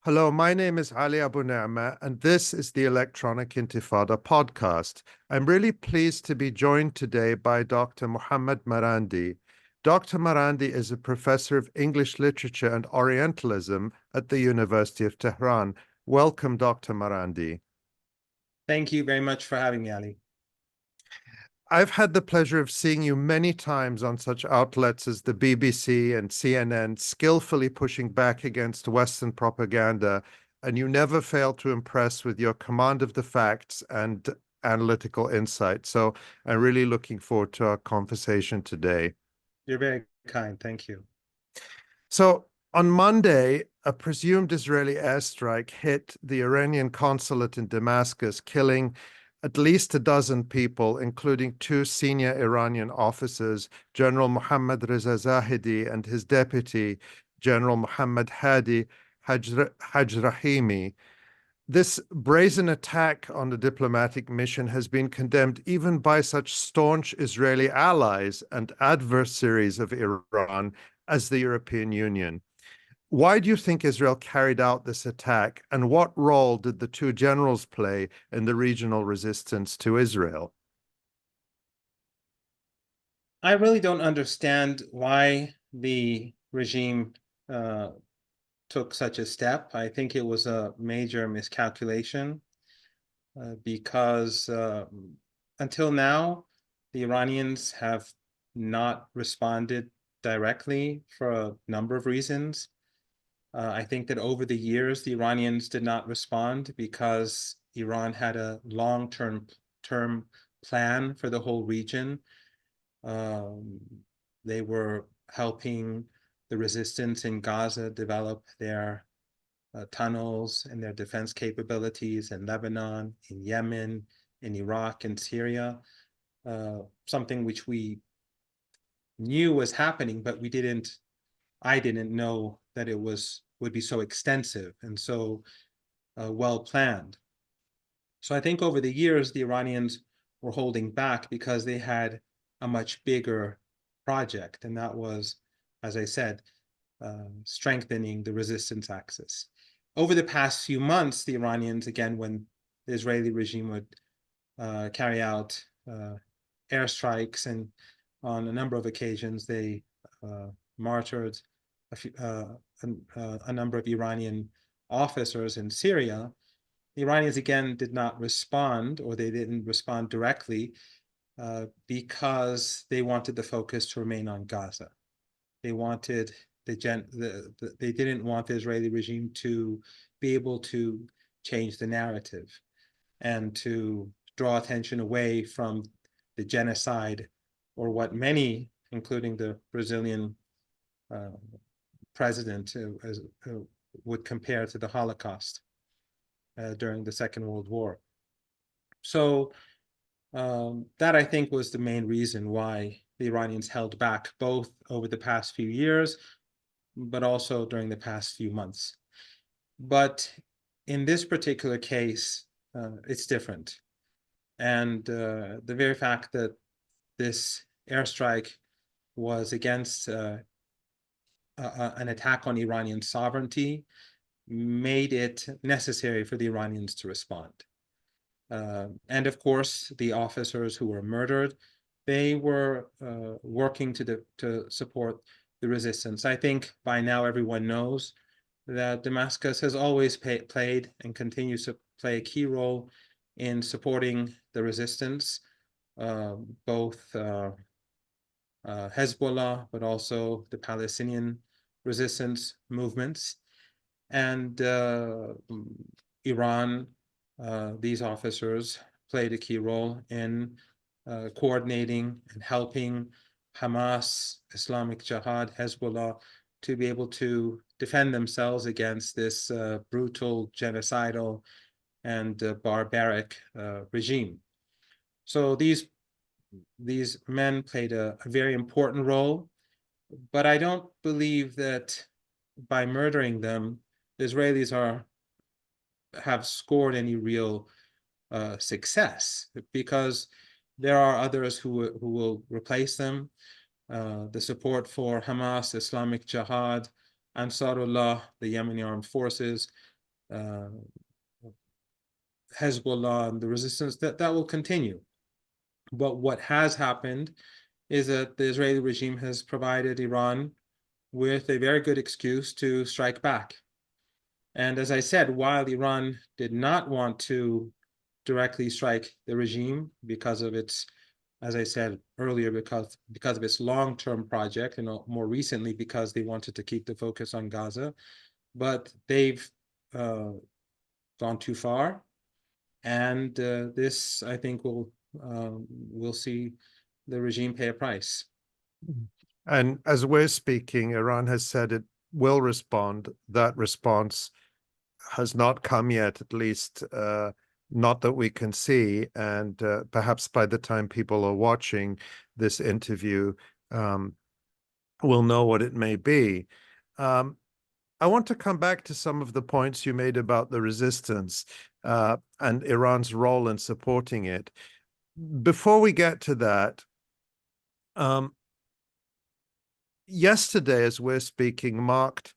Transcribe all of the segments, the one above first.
Hello, my name is Ali Abunimah, and this is the Electronic Intifada podcast. I'm really pleased to be joined today by Dr. Mohammad Marandi. Dr. Marandi is a professor of English literature and Orientalism at the University of Tehran. Welcome, Dr. Marandi. Thank you very much for having me, Ali. I've had the pleasure of seeing you many times on such outlets as the BBC and CNN, skillfully pushing back against Western propaganda, and you never fail to impress with your command of the facts and analytical insight. So I'm really looking forward to our conversation today. You're very kind. Thank you. So on Monday, a presumed Israeli airstrike hit the Iranian consulate in Damascus, killing at least a dozen people, including two senior Iranian officers, General Mohammad Reza Zahedi and his deputy, General Mohammad Hadi Hajrahimi. This brazen attack on the diplomatic mission has been condemned even by such staunch Israeli allies and adversaries of Iran as the European Union. Why do you think Israel carried out this attack, and what role did the two generals play in the regional resistance to Israel? I really don't understand why the regime took such a step. I think it was a major miscalculation because until now, the Iranians have not responded directly for a number of reasons. I think that over the years, the Iranians did not respond because Iran had a long-term plan for the whole region. They were helping the resistance in Gaza develop their tunnels and their defense capabilities in Lebanon, in Yemen, in Iraq, and Syria, something which we knew was happening, but I didn't know that it would be so extensive and so well planned. So I think over the years, the Iranians were holding back because they had a much bigger project, and that was, as I said, strengthening the resistance axis. Over the past few months, the Iranians, again, when the Israeli regime would carry out airstrikes, and on a number of occasions, they martyred a number of Iranian officers in Syria. The Iranians, again, did not respond, or they didn't respond directly because they wanted the focus to remain on Gaza. They wanted they didn't want the Israeli regime to be able to change the narrative and to draw attention away from the genocide, or what many, including the Brazilian president, would compare to the Holocaust during the Second World War. So that, I think, was the main reason why the Iranians held back, both over the past few years, but also during the past few months. But in this particular case, it's different. And the very fact that this airstrike was against an attack on Iranian sovereignty made it necessary for the Iranians to respond. And of course, the officers who were murdered, they were working to support the resistance. I think by now everyone knows that Damascus has always played and continues to play a key role in supporting the resistance, both Hezbollah, but also the Palestinian resistance movements. And Iran, these officers played a key role in coordinating and helping Hamas, Islamic Jihad, Hezbollah to be able to defend themselves against this brutal, genocidal, and barbaric regime. So these men played a very important role, but I don't believe that by murdering them, the Israelis have scored any real success, because there are others who will replace them. The support for Hamas, Islamic Jihad, Ansarullah, the Yemeni armed forces, Hezbollah and the resistance, that will continue. But what has happened is that the Israeli regime has provided Iran with a very good excuse to strike back. And as I said, while Iran did not want to directly strike the regime because of its, as I said earlier, because of its long-term project, and more recently because they wanted to keep the focus on Gaza, but they've gone too far, and this, I think, we'll see the regime pay a price. And as we're speaking, Iran has said it will respond. That response has not come yet, at least not that we can see. And perhaps by the time people are watching this interview, we'll know what it may be. I want to come back to some of the points you made about the resistance and Iran's role in supporting it. Before we get to that, yesterday, as we're speaking, marked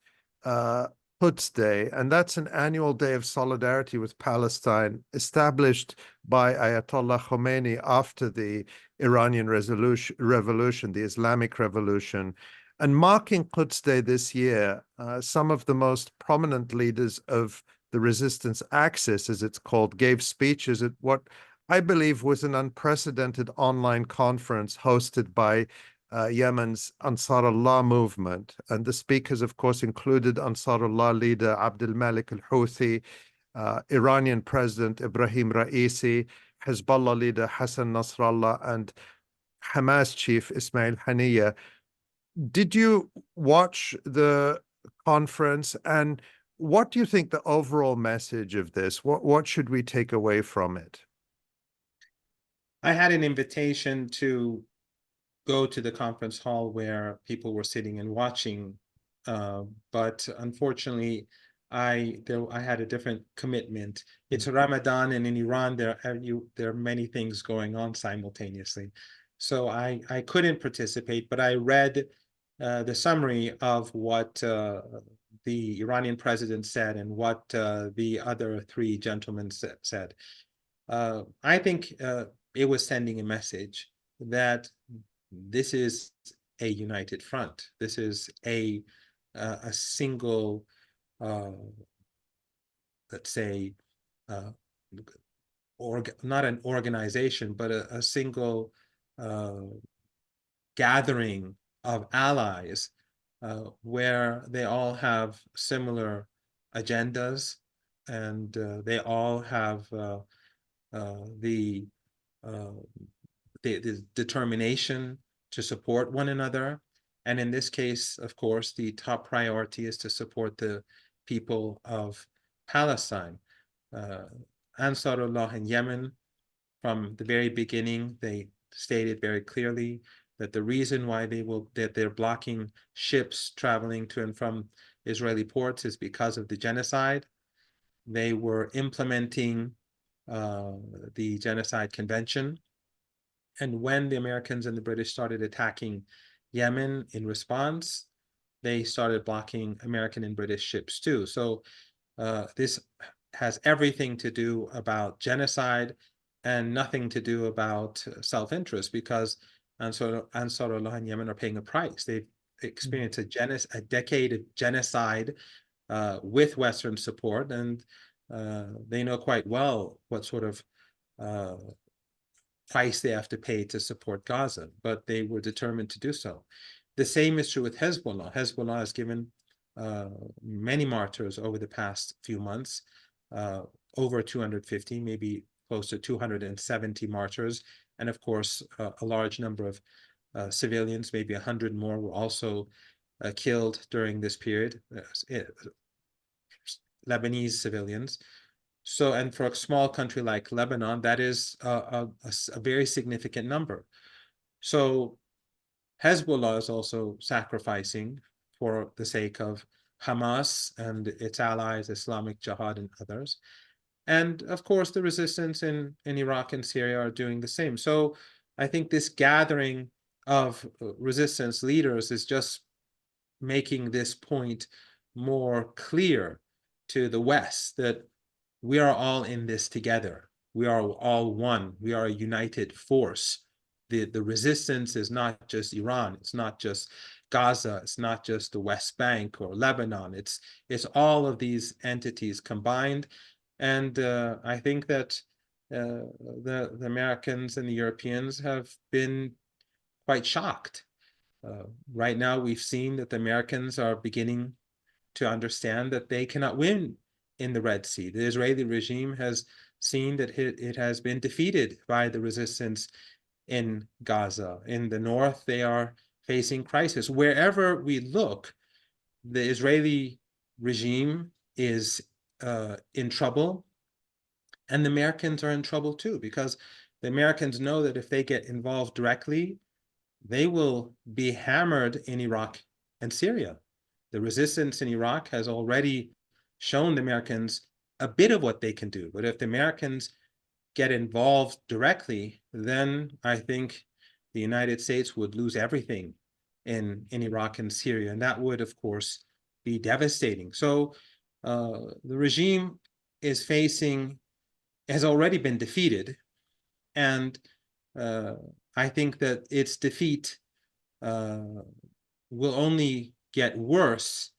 𝐓𝐡𝐞 Day, and that's an annual day of solidarity with Palestine established by Ayatollah Khomeini after the Iranian revolution, the Islamic Revolution. And marking 𝐓𝐡𝐞 Day this year, some of the most prominent leaders of the resistance axis, as it's called, gave speeches at what I believe was an unprecedented online conference hosted by Yemen's Ansarullah movement. And the speakers, of course, included Ansarullah leader Abdulmalik al-Houthi, Iranian President Ibrahim Raisi, Hezbollah leader Hassan Nasrallah, and Hamas chief Ismail Haniyeh. Did you watch the conference, and what do you think the overall message of this? What should we take away from it? I had an invitation to go to the conference hall where people were sitting and watching, but unfortunately, I had a different commitment. It's Ramadan, and in Iran there are many things going on simultaneously, so I couldn't participate. But I read the summary of what the Iranian president said and what the other three gentlemen said. I think it was sending a message that this is a united front. This is a single, let's say, not an organization, but a single gathering of allies where they all have similar agendas, and they all have the determination to support one another. And in this case, of course, the top priority is to support the people of Palestine. Ansarullah in Yemen, from the very beginning, they stated very clearly that the reason why they're blocking ships traveling to and from Israeli ports is because of the genocide. They were implementing the Genocide Convention. And when the Americans and the British started attacking Yemen in response, they started blocking American and British ships too. So this has everything to do about genocide and nothing to do about self-interest, because Ansarullah and Yemen are paying a price. They've experienced a decade of genocide with Western support, and they know quite well what sort of price they have to pay to support Gaza, but they were determined to do so. The same is true with Hezbollah. Hezbollah has given many martyrs over the past few months, over 250, maybe close to 270 martyrs. And of course, a large number of civilians, maybe 100 more, were also killed during this period, Lebanese civilians. So, and for a small country like Lebanon, that is a very significant number. So Hezbollah is also sacrificing for the sake of Hamas and its allies, Islamic Jihad and others. And of course, the resistance in Iraq and Syria are doing the same. So I think this gathering of resistance leaders is just making this point more clear, to the West that we are all in this together. We are all one. We are a united force. The resistance is not just Iran. It's not just Gaza. It's not just the West Bank or Lebanon. It's all of these entities combined. And I think that the Americans and the Europeans have been quite shocked. Right now, we've seen that the Americans are beginning to understand that they cannot win in the Red Sea. The Israeli regime has seen that it has been defeated by the resistance in Gaza. In the north, they are facing crisis. Wherever we look, the Israeli regime is in trouble, and the Americans are in trouble too, because the Americans know that if they get involved directly, they will be hammered in Iraq and Syria. The resistance in Iraq has already shown the Americans a bit of what they can do. But if the Americans get involved directly, then I think the United States would lose everything in Iraq and Syria. And that would, of course, be devastating. So the regime is has already been defeated. And I think that its defeat will only get worse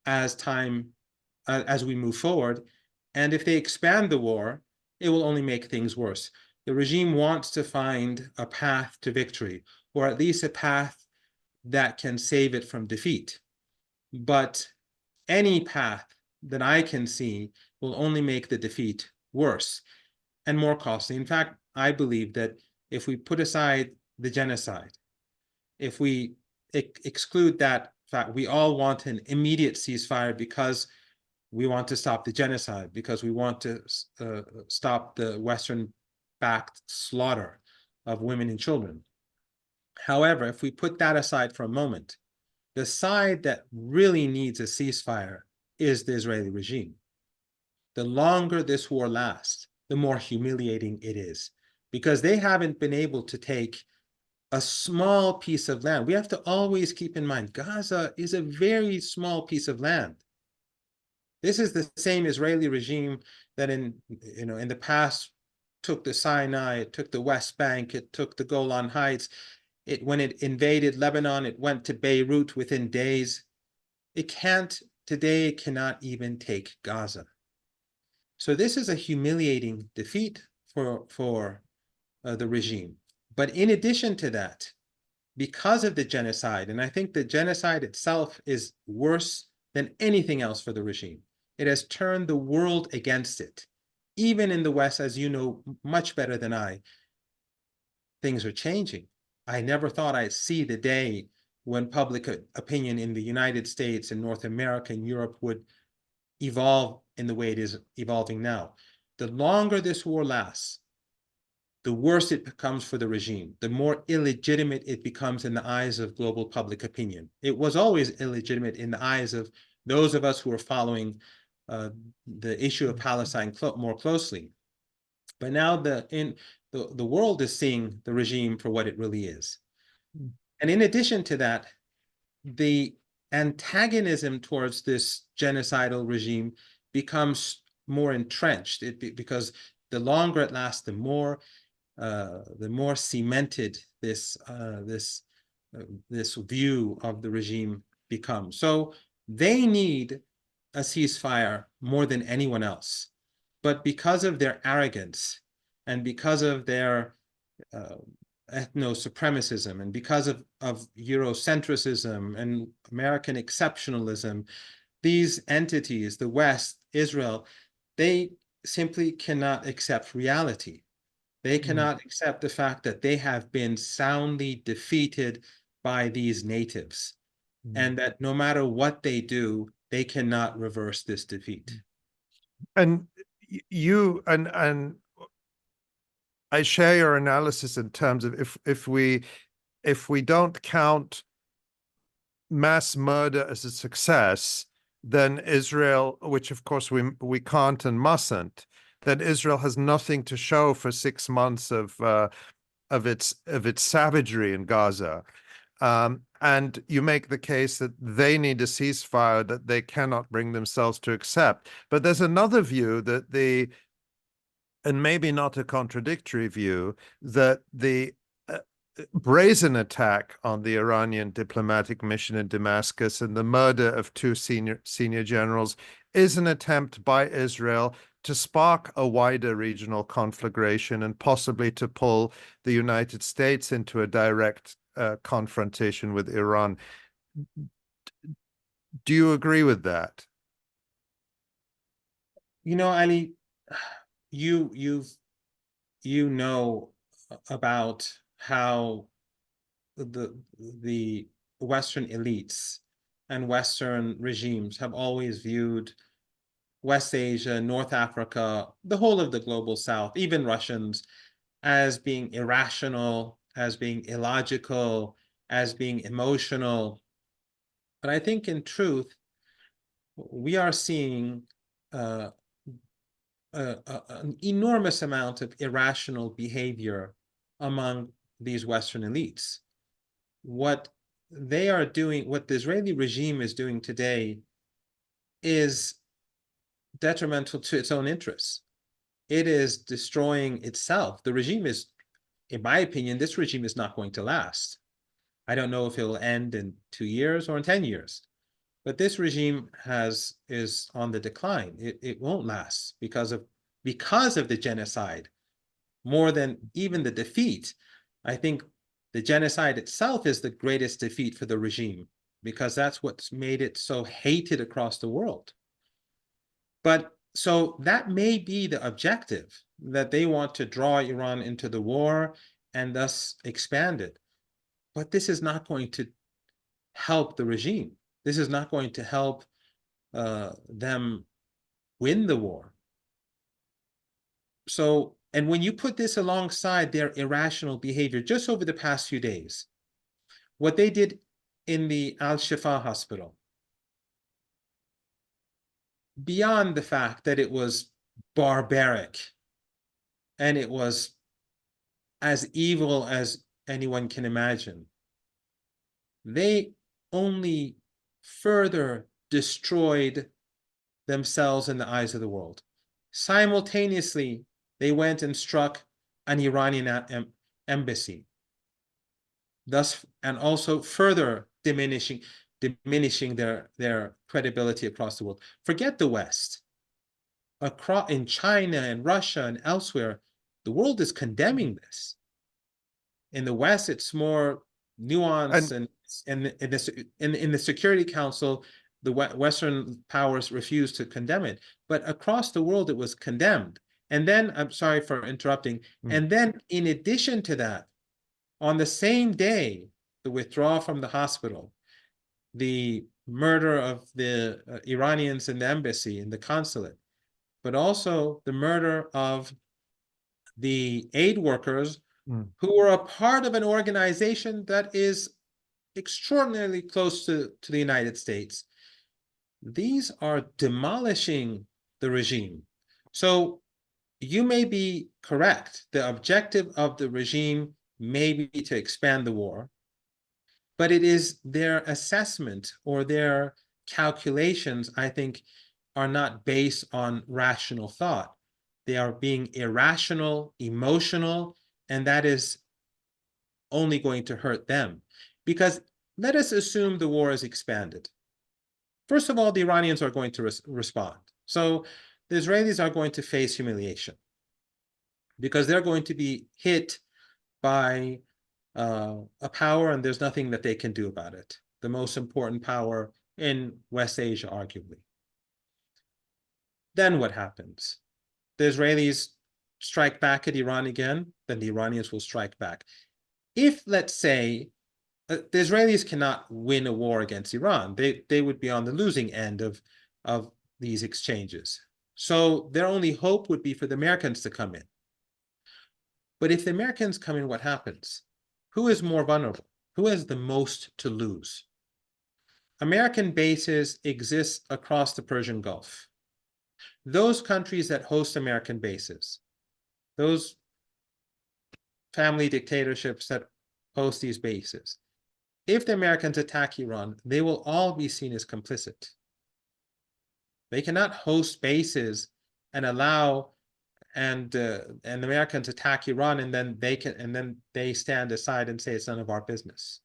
as we move forward. And if they expand the war, it will only make things worse. The regime wants to find a path to victory, or at least a path that can save it from defeat. But any path that I can see will only make the defeat worse and more costly. In fact, I believe that if we put aside the genocide, if we exclude that fact, we all want an immediate ceasefire because we want to stop the genocide, because we want to stop the Western-backed slaughter of women and children. However, if we put that aside for a moment, the side that really needs a ceasefire is the Israeli regime. The longer this war lasts, the more humiliating it is, because they haven't been able to take a small piece of land. We have to always keep in mind, Gaza is a very small piece of land. This is the same Israeli regime that in the past took the Sinai, it took the West Bank, it took the Golan Heights. When it invaded Lebanon, it went to Beirut within days. Today it cannot even take Gaza. So this is a humiliating defeat for the regime. But in addition to that, because of the genocide, and I think the genocide itself is worse than anything else for the regime, it has turned the world against it. Even in the West, as you know much better than I, things are changing. I never thought I'd see the day when public opinion in the United States and North America and Europe would evolve in the way it is evolving now. The longer this war lasts, the worse it becomes for the regime, the more illegitimate it becomes in the eyes of global public opinion. It was always illegitimate in the eyes of those of us who are following the issue of Palestine more closely. But now the world is seeing the regime for what it really is. And in addition to that, the antagonism towards this genocidal regime becomes more entrenched because the longer it lasts, the more cemented this view of the regime becomes. So they need a ceasefire more than anyone else. But because of their arrogance and because of their ethno-supremacism and because of Eurocentrism and American exceptionalism, these entities, the West, Israel, they simply cannot accept reality. They cannot accept the fact that they have been soundly defeated by these natives, and that no matter what they do, they cannot reverse this defeat. And I share your analysis in terms of if we don't count mass murder as a success, then Israel, which of course we can't and mustn't, then Israel has nothing to show for 6 months of its savagery in Gaza. And you make the case that they need a ceasefire that they cannot bring themselves to accept. But there's another view that and maybe not a contradictory view, that the brazen attack on the Iranian diplomatic mission in Damascus and the murder of two senior generals is an attempt by Israel to spark a wider regional conflagration and possibly to pull the United States into a direct confrontation with Iran. Do you agree with that? You know, Ali, you know about how the Western elites and Western regimes have always viewed West Asia, North Africa, the whole of the global South, even Russians, as being irrational, as being illogical, as being emotional. But I think in truth, we are seeing an enormous amount of irrational behavior among these Western elites. What they are doing, what the Israeli regime is doing today, is detrimental to its own interests. It is destroying itself. The regime is, in my opinion, this regime is not going to last. I don't know if it will end in 2 years or in 10 years. But this regime is on the decline. It won't last because of the genocide, more than even the defeat. I think the genocide itself is the greatest defeat for the regime, because that's what's made it so hated across the world. But so that may be the objective, that they want to draw Iran into the war and thus expand it. But this is not going to help the regime. This is not going to help them win the war. So, and when you put this alongside their irrational behavior just over the past few days, what they did in the Al-Shifa hospital, beyond the fact that it was barbaric and it was as evil as anyone can imagine, they only further destroyed themselves in the eyes of the world. Simultaneously, they went and struck an Iranian embassy, thus, and also further diminishing their credibility across the world. Forget the West. In China and Russia and elsewhere, the world is condemning this. In the West, it's more nuanced, and in the Security Council, the Western powers refused to condemn it. But across the world, it was condemned. And then, I'm sorry for interrupting, and then in addition to that, on the same day, the withdrawal from the hospital, the murder of the Iranians in the embassy, in the consulate, but also the murder of the aid workers who were a part of an organization that is extraordinarily close to the United States. These are demolishing the regime. So you may be correct. The objective of the regime may be to expand the war, but it is their assessment or their calculations, I think, are not based on rational thought. They are being irrational, emotional, and that is only going to hurt them. Because let us assume the war is expanded. First of all, the Iranians are going to respond. So the Israelis are going to face humiliation, because they're going to be hit by a power, and there's nothing that they can do about it. The most important power in West Asia, arguably. Then what happens? The Israelis strike back at Iran again, then the Iranians will strike back. If, let's say, the Israelis cannot win a war against Iran, they would be on the losing end of these exchanges. So their only hope would be for the Americans to come in. But if the Americans come in, what happens? Who is more vulnerable? Who has the most to lose? American bases exist across the Persian Gulf. Those countries that host American bases, those family dictatorships that host these bases, if the Americans attack Iran, they will all be seen as complicit. They cannot host bases and allow and the Americans attack Iran, and then they stand aside and say it's none of our business.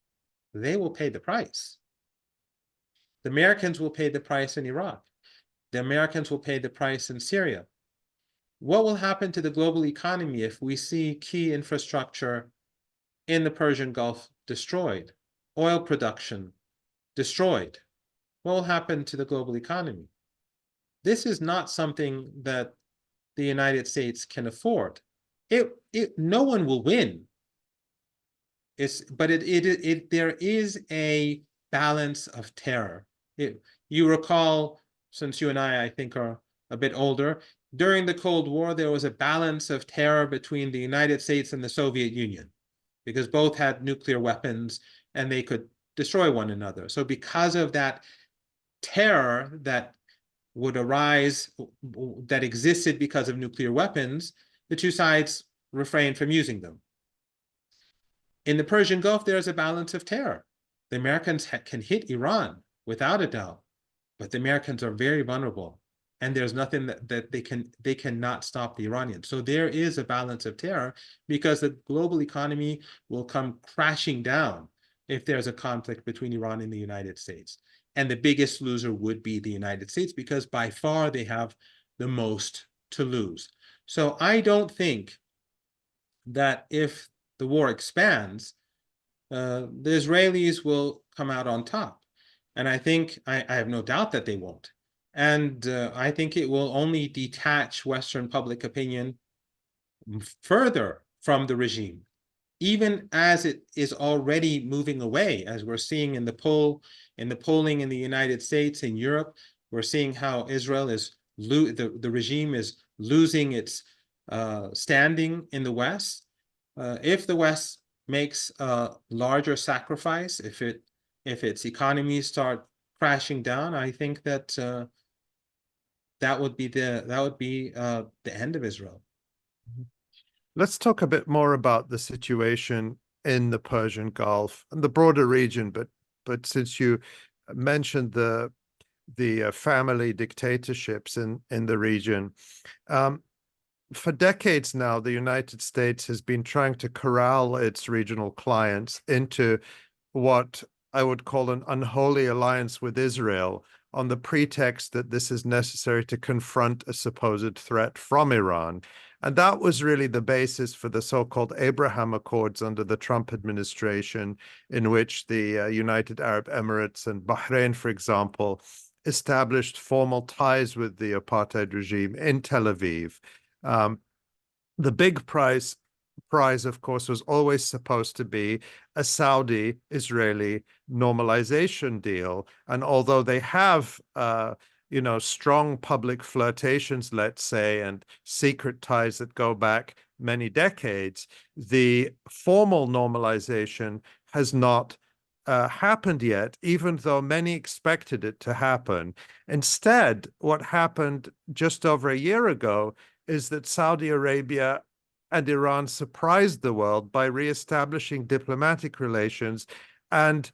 They will pay the price. The Americans will pay the price in Iraq. The Americans will pay the price in Syria. What will happen to the global economy if we see key infrastructure in the Persian Gulf destroyed, oil production destroyed? What will happen to the global economy? This is not something that the United States can afford. No one will win. But there is a balance of terror. You recall, since you and I think, are a bit older, during the Cold War, there was a balance of terror between the United States and the Soviet Union, because both had nuclear weapons and they could destroy one another. So because of that terror that would arise, that existed because of nuclear weapons, the two sides refrained from using them. In the Persian Gulf, there is a balance of terror. The Americans can hit Iran without a doubt, but the Americans are very vulnerable, and there's nothing that they cannot stop the Iranians. So there is a balance of terror, because the global economy will come crashing down if there's a conflict between Iran and the United States. And the biggest loser would be the United States, because by far they have the most to lose. So I don't think that if the war expands, the Israelis will come out on top. And I think, I have no doubt that they won't. And I think it will only detach Western public opinion further from the regime, even as it is already moving away, as we're seeing in the polling in the United States, in Europe. We're seeing how Israel is, the regime is losing its standing in the West. If the West makes a larger sacrifice, if its economies start crashing down, I think that that would be the end of Israel. Let's talk a bit more about the situation in the Persian Gulf and the broader region, but since you mentioned the family dictatorships in the region, for decades now, the United States has been trying to corral its regional clients into what I would call an unholy alliance with Israel, on the pretext that this is necessary to confront a supposed threat from Iran. And that was really the basis for the so-called Abraham Accords under the Trump administration, in which the United Arab Emirates and Bahrain, for example, established formal ties with the apartheid regime in Tel Aviv. The big prize, of course, was always supposed to be a Saudi-Israeli normalization deal. And although they have, strong public flirtations, let's say, and secret ties that go back many decades, the formal normalization has not happened yet, even though many expected it to happen. Instead, what happened just over a year ago is that Saudi Arabia and Iran surprised the world by reestablishing diplomatic relations and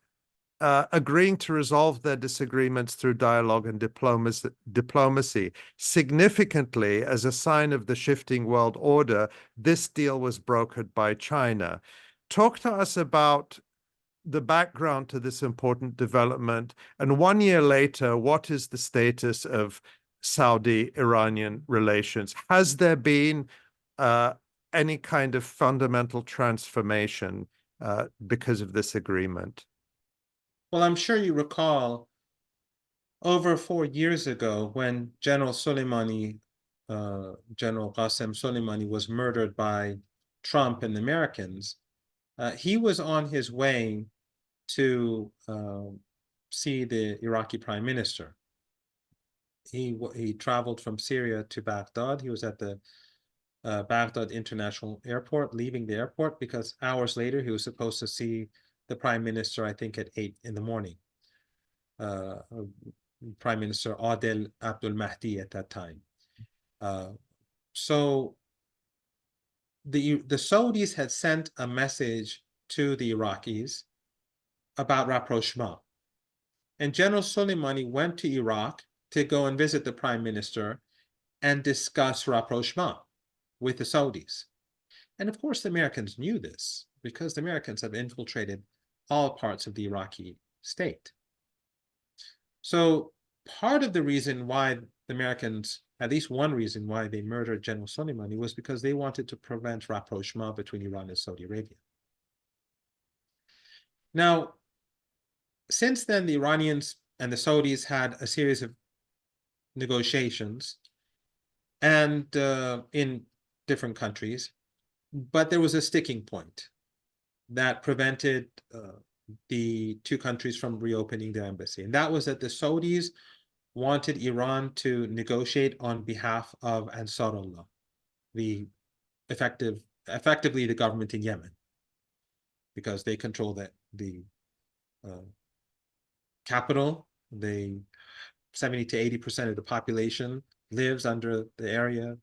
agreeing to resolve their disagreements through dialogue and diplomacy. Significantly, as a sign of the shifting world order, this deal was brokered by China. Talk to us about the background to this important development, and 1 year later, what is the status of Saudi-Iranian relations? Has there been any kind of fundamental transformation because of this agreement? Well, I'm sure you recall over 4 years ago, when General Soleimani, General Qasem Soleimani, was murdered by Trump and the Americans, he was on his way to see the Iraqi prime minister. He traveled from Syria to Baghdad. He was at the Baghdad International Airport, leaving the airport, because hours later he was supposed to see the prime minister, I think at 8 in the morning. Prime Minister Adel Abdul Mahdi at that time. So the Saudis had sent a message to the Iraqis about rapprochement. And General Soleimani went to Iraq to go and visit the prime minister and discuss rapprochement with the Saudis. And of course, the Americans knew this because the Americans have infiltrated all parts of the Iraqi state. So part of the reason why the Americans, at least one reason why they murdered General Soleimani, was because they wanted to prevent rapprochement between Iran and Saudi Arabia. Now, since then, the Iranians and the Saudis had a series of negotiations and in different countries, but there was a sticking point that prevented the two countries from reopening their embassy. And that was that the Saudis wanted Iran to negotiate on behalf of Ansarullah, the effectively the government in Yemen, because they control the capital. They 70 to 80% of the population lives under the area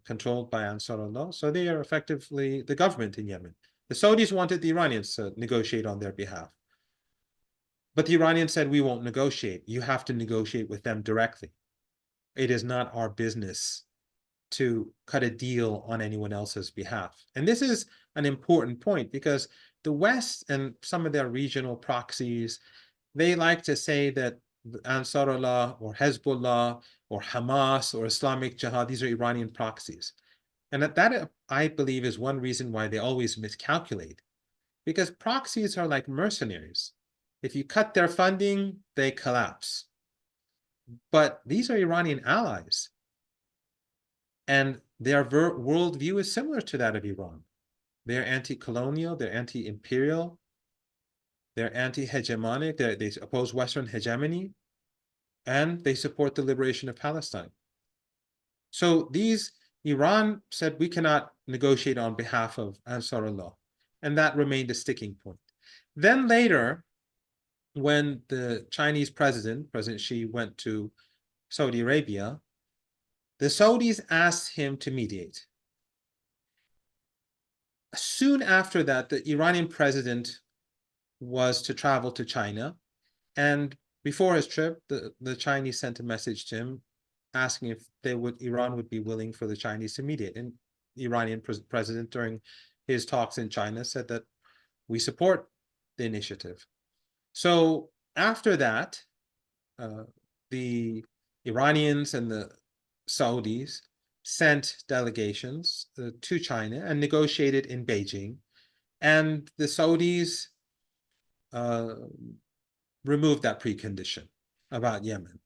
controlled by Ansarullah. So they are effectively the government in Yemen. The Saudis wanted the Iranians to negotiate on their behalf. But the Iranians said, we won't negotiate. You have to negotiate with them directly. It is not our business to cut a deal on anyone else's behalf. And this is an important point because the West and some of their regional proxies, they like to say that Ansarullah or Hezbollah or Hamas or Islamic Jihad, these are Iranian proxies. And that I believe is one reason why they always miscalculate, because proxies are like mercenaries. If you cut their funding, they collapse. But these are Iranian allies. And their worldview is similar to that of Iran. They're anti-colonial, they're anti-imperial, they're anti-hegemonic, they oppose Western hegemony, and they support the liberation of Palestine. So Iran said, we cannot negotiate on behalf of Ansarullah, and that remained a sticking point. Then later, when the Chinese President Xi, went to Saudi Arabia, the Saudis asked him to mediate. Soon after that, the Iranian president was to travel to China, and before his trip, the Chinese sent a message to him asking if Iran would be willing for the Chinese to mediate. And the Iranian president, during his talks in China, said that we support the initiative. So after that, the Iranians and the Saudis sent delegations to China and negotiated in Beijing. And the Saudis removed that precondition about Yemen,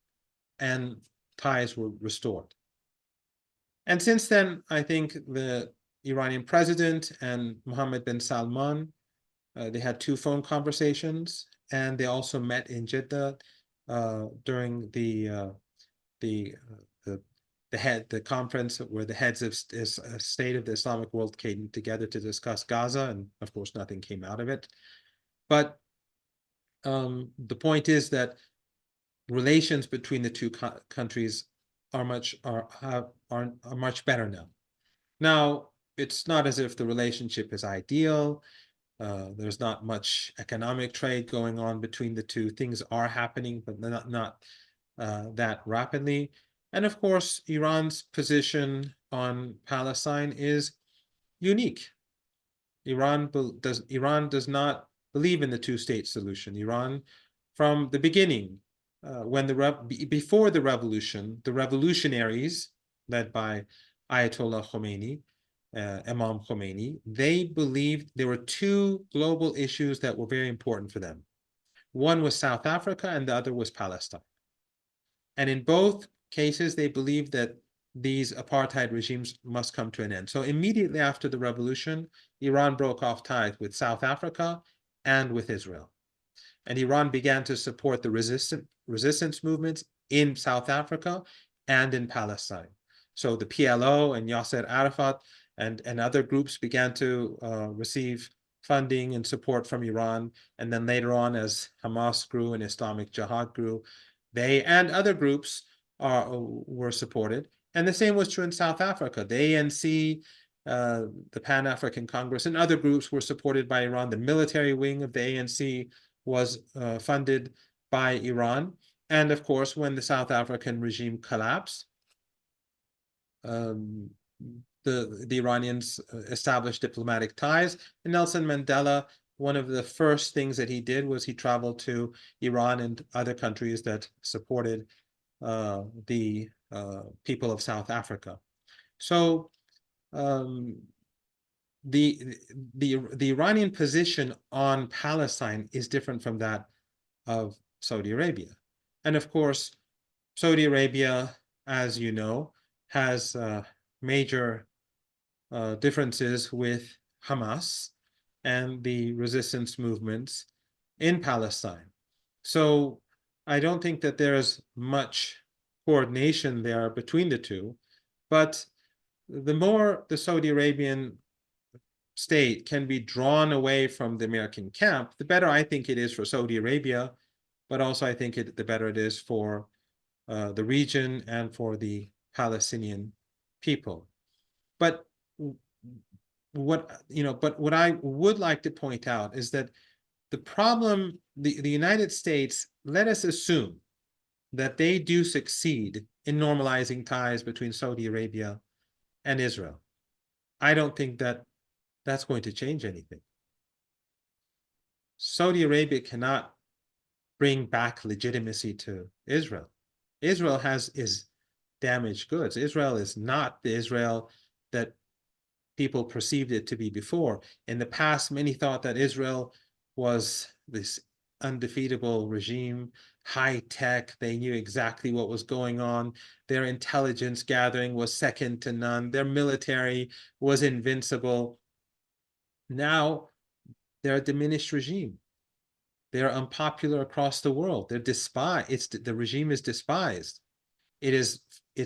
and ties were restored. And since then, I think the Iranian president and Mohammed bin Salman, they had 2 phone conversations, and they also met in Jeddah during the conference where the heads of state of the Islamic world came together to discuss Gaza, and of course nothing came out of it. But the point is that relations between the two countries are much better now. Now, it's not as if the relationship is ideal. There's not much economic trade going on between the two. Things are happening, but not that rapidly. And of course, Iran's position on Palestine is unique. Iran does not believe in the two-state solution. Iran, from the beginning, before the revolution, the revolutionaries led by Ayatollah Khomeini, Imam Khomeini, they believed there were 2 global issues that were very important for them. One was South Africa and the other was Palestine. And in both cases, they believed that these apartheid regimes must come to an end. So immediately after the revolution, Iran broke off ties with South Africa and with Israel. And Iran began to support the resistance movements in South Africa and in Palestine. So the PLO and Yasser Arafat and other groups began to receive funding and support from Iran. And then later on, as Hamas grew and Islamic Jihad grew, they and other groups were supported. And the same was true in South Africa. The ANC, the Pan-African Congress, and other groups were supported by Iran. The military wing of the ANC was funded by Iran. And of course, when the South African regime collapsed, the Iranians established diplomatic ties. And Nelson Mandela, one of the first things that he did was he traveled to Iran and other countries that supported the people of South Africa. So the Iranian position on Palestine is different from that of Saudi Arabia. And of course, Saudi Arabia, as you know, has major differences with Hamas and the resistance movements in Palestine. So I don't think that there's much coordination there between the two, but the more the Saudi Arabian state can be drawn away from the American camp, the better I think it is for Saudi Arabia, but also I think the better it is for the region and for the Palestinian people. But what I would like to point out is that the problem, the United States, let us assume that they do succeed in normalizing ties between Saudi Arabia and Israel. I don't think that that's going to change anything. Saudi Arabia cannot bring back legitimacy to Israel. Israel is damaged goods. Israel is not the Israel that people perceived it to be before. In the past, many thought that Israel was this undefeatable regime, high tech. They knew exactly what was going on. Their intelligence gathering was second to none. Their military was invincible. Now they're a diminished regime. They're unpopular across the world. They're despised. The regime is despised. Its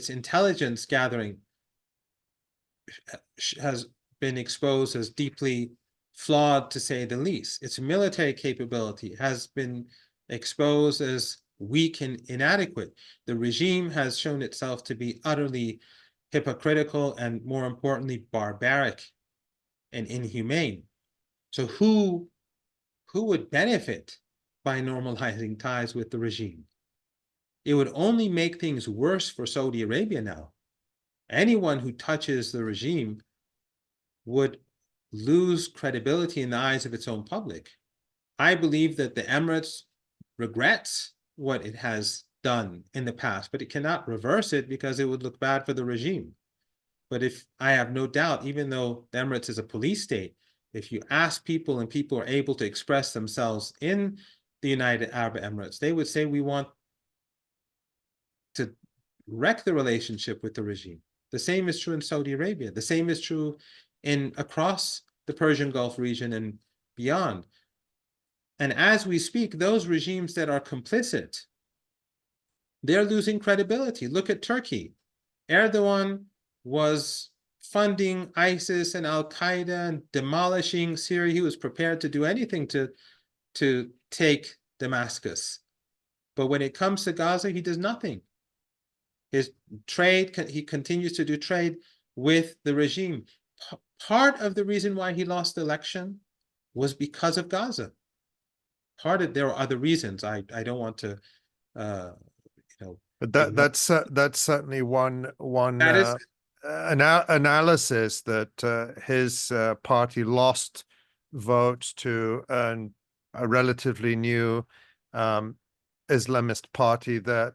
intelligence gathering has been exposed as deeply flawed, to say the least. Its military capability has been exposed as weak and inadequate. The regime has shown itself to be utterly hypocritical and, more importantly, barbaric and inhumane. So who would benefit by normalizing ties with the regime? It would only make things worse for Saudi Arabia now. Anyone who touches the regime would lose credibility in the eyes of its own public. I believe that the Emirates regrets what it has done in the past, but it cannot reverse it because it would look bad for the regime. But if I have no doubt, even though the Emirates is a police state, if you ask people and people are able to express themselves in the United Arab Emirates, they would say we want to wreck the relationship with the regime. The same is true in Saudi Arabia. The same is true across the Persian Gulf region and beyond. And as we speak, those regimes that are complicit, they're losing credibility. Look at Turkey. Erdogan was funding ISIS and Al-Qaeda and demolishing Syria. He was prepared to do anything to take Damascus. But when it comes to Gaza, he does nothing. His trade, he continues to do trade with the regime. Part of the reason why he lost the election was because of Gaza. There are other reasons. I don't want to, But that's certainly one that is analysis that his party lost votes to a relatively new Islamist party that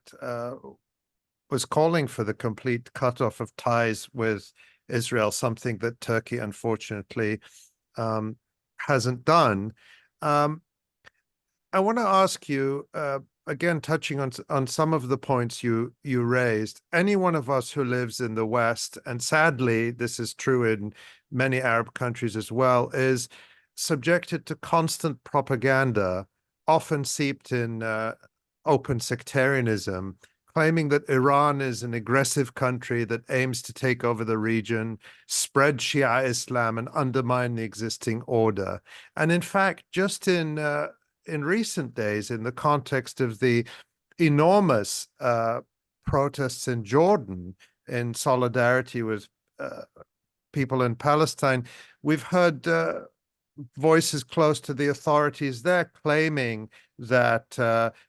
was calling for the complete cutoff of ties with Israel, something that Turkey unfortunately hasn't done. I want to ask you, again, touching on some of the points you raised, any one of us who lives in the West, and sadly, this is true in many Arab countries as well, is subjected to constant propaganda, often seeped in open sectarianism, claiming that Iran is an aggressive country that aims to take over the region, spread Shia Islam, and undermine the existing order. And in fact, just in recent days, in the context of the enormous protests in Jordan in solidarity with people in Palestine, we've heard voices close to the authorities there claiming that,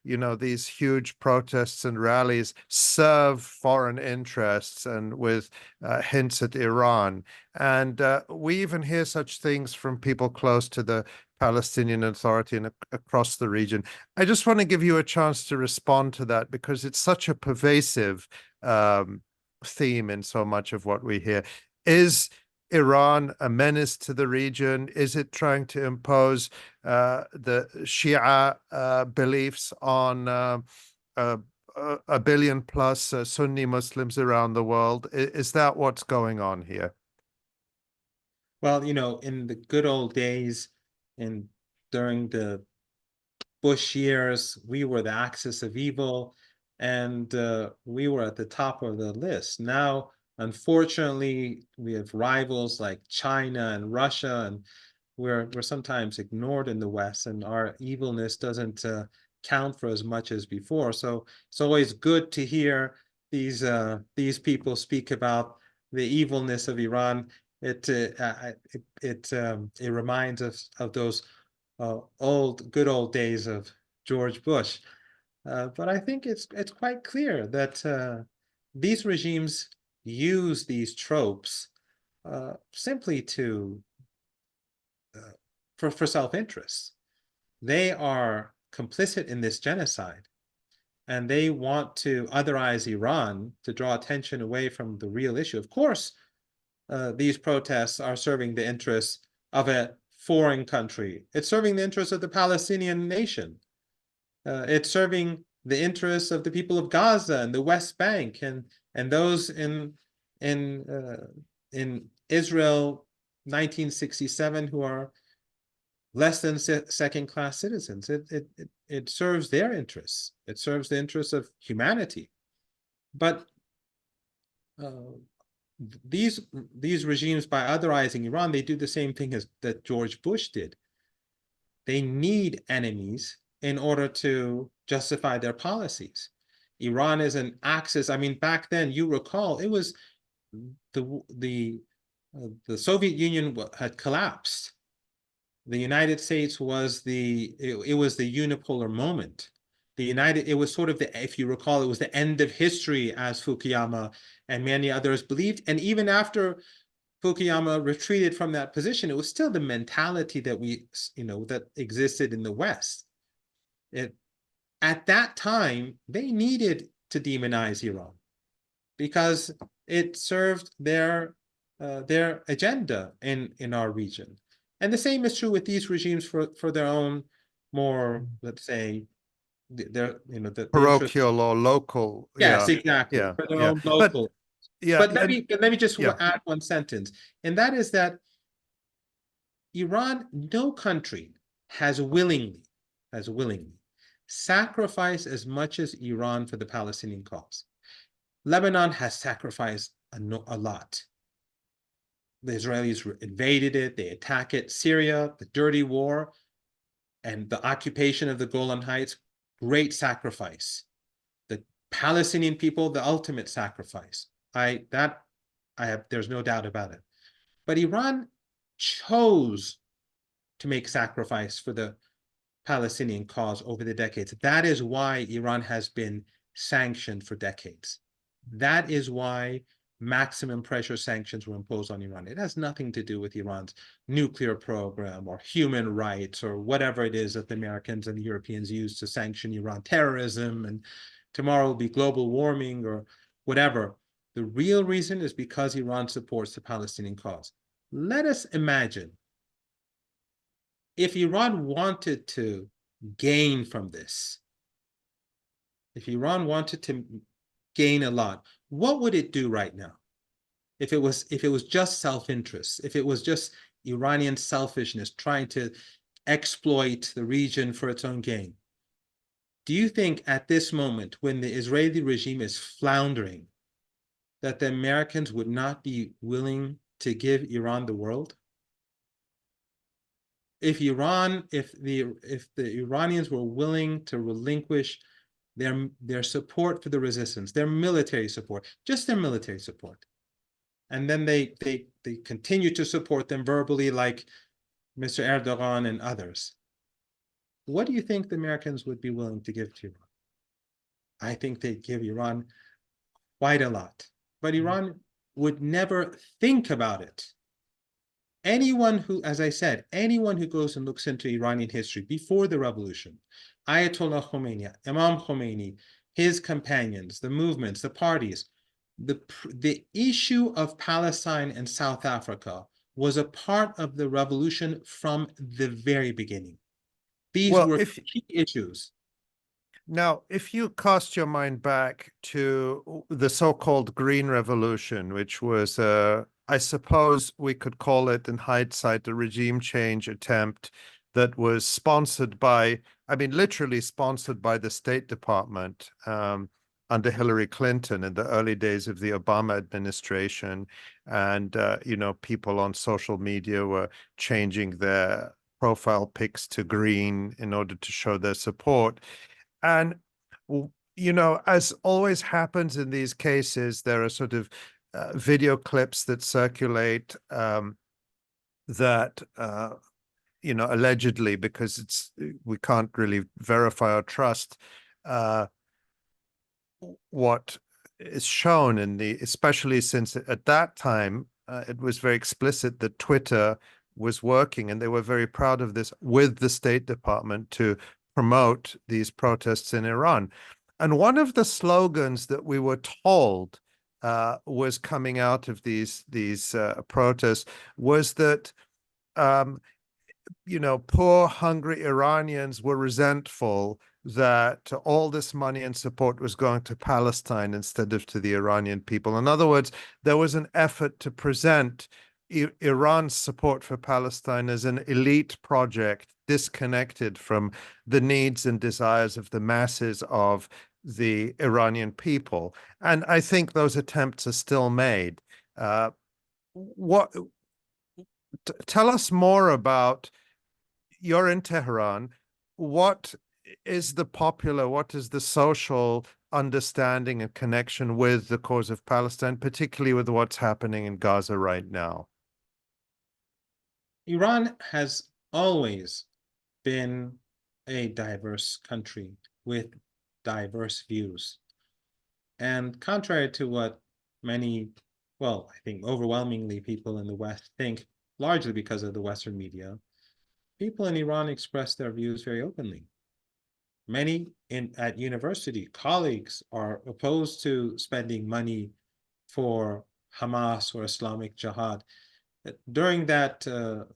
these huge protests and rallies serve foreign interests and with hints at Iran. And we even hear such things from people close to the Palestinian Authority and across the region. I just want to give you a chance to respond to that because it's such a pervasive theme in so much of what we hear. Is Iran a menace to the region? Is it trying to impose the Shia beliefs on a billion plus Sunni Muslims around the world? Is that what's going on here? Well, in the good old days and during the Bush years, we were the axis of evil and we were at the top of the list. Now, unfortunately, we have rivals like China and Russia, and we're sometimes ignored in the West, and our evilness doesn't count for as much as before. So it's always good to hear these people speak about the evilness of Iran. It reminds us of those good old days of George Bush. But I think it's quite clear that these regimes use these tropes simply to for self-interest. They are complicit in this genocide, and they want to otherize Iran to draw attention away from the real issue. Of course, these protests are serving the interests of a foreign country. It's serving the interests of the Palestinian nation. It's serving the interests of the people of Gaza and the West Bank and those in Israel 1967 who are less than second-class citizens. It serves their interests. It serves the interests of humanity. But these regimes, by otherizing Iran, they do the same thing as that George Bush did. They need enemies in order to justify their policies. Iran is an axis. I mean, back then, you recall, it was the Soviet Union had collapsed. The United States was it was the unipolar moment. It was sort of if you recall, it was the end of history, as Fukuyama and many others believed. And even after Fukuyama retreated from that position, it was still the mentality that that existed in the West. At that time, they needed to demonize Iran because it served their agenda in our region. And the same is true with these regimes for their own more, let's say, the Parochial or local. Yes, Yeah. exactly. Yeah. For their Yeah. own local. But let me just yeah. add one sentence, and that is that Iran, no country has willingly sacrificed as much as Iran for the Palestinian cause. Lebanon has sacrificed a lot. The Israelis invaded it, they attack it. Syria, the dirty war, and the occupation of the Golan Heights, great sacrifice. The Palestinian people, the ultimate sacrifice. There's no doubt about it. But Iran chose to make sacrifice for the Palestinian cause over the decades. That is why Iran has been sanctioned for decades. That is why maximum pressure sanctions were imposed on Iran. It has nothing to do with Iran's nuclear program or human rights or whatever it is that the Americans and the Europeans use to sanction Iran, terrorism, and tomorrow will be global warming or whatever. The real reason is because Iran supports the Palestinian cause. Let us imagine if Iran wanted to gain from this, if Iran wanted to gain a lot, what would it do right now? If it was just self-interest, if it was just Iranian selfishness trying to exploit the region for its own gain, do you think at this moment, when the Israeli regime is floundering, that the Americans would not be willing to give Iran the world? If the Iranians were willing to relinquish their support for the resistance, their military support, just their military support, and then they continue to support them verbally, like Mr. Erdogan and others, what do you think the Americans would be willing to give to Iran? I think they'd give Iran quite a lot, but Iran would never think about it. Anyone who, as I said, anyone who goes and looks into Iranian history before the revolution, Ayatollah Khomeini, Imam Khomeini, his companions, the movements, the parties, the issue of Palestine and South Africa was a part of the revolution from the very beginning. These were key issues. Now, if you cast your mind back to the so-called Green Revolution, which was, I suppose we could call it in hindsight, a regime change attempt that was sponsored by, I mean, literally sponsored by the State Department under Hillary Clinton in the early days of the Obama administration. And, you know, people on social media were changing their profile pics to green in order to show their support. And, you know, as always happens in these cases, there are sort of video clips that circulate that, you know, allegedly, because we can't really verify or trust what is shown in especially since at that time, it was very explicit that Twitter was working, and they were very proud of this with the State Department to promote these protests in Iran. And one of the slogans that we were told was coming out of these protests was that, you know, poor, hungry Iranians were resentful that all this money and support was going to Palestine instead of to the Iranian people. In other words, there was an effort to present Iran's support for Palestine as an elite project disconnected from the needs and desires of the masses of the Iranian people. And I think those attempts are still made. Tell us more about, you're in Tehran. What is the social understanding and connection with the cause of Palestine, particularly with what's happening in Gaza right now? Iran has always been a diverse country with diverse views. And contrary to what many, well, I think overwhelmingly people in the West think, largely because of the Western media, people in Iran express their views very openly. Many at university, colleagues are opposed to spending money for Hamas or Islamic Jihad. During that, the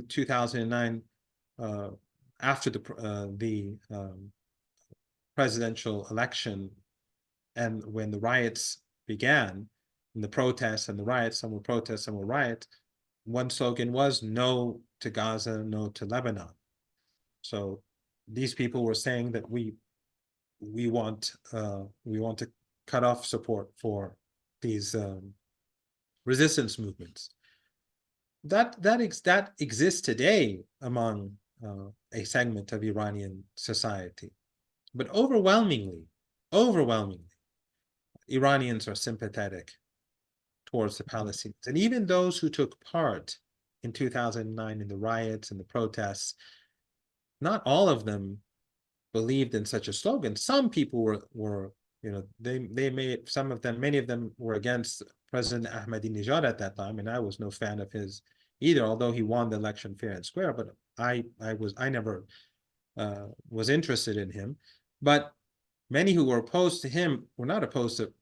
2009, after the presidential election, and when the riots began, and the protests and the riots, some were protests, some were riots, one slogan was "No to Gaza, no to Lebanon." So these people were saying that we want to cut off support for these resistance movements. That exists today among a segment of Iranian society, but overwhelmingly, Iranians are sympathetic towards the Palestinians, and even those who took part in 2009 in the riots and the protests, not all of them believed in such a slogan. Some people were you know, many of them were against President Ahmadinejad at that time, and I was no fan of his either, although he won the election fair and square, but I never was interested in him. But many who were opposed to him were not opposed to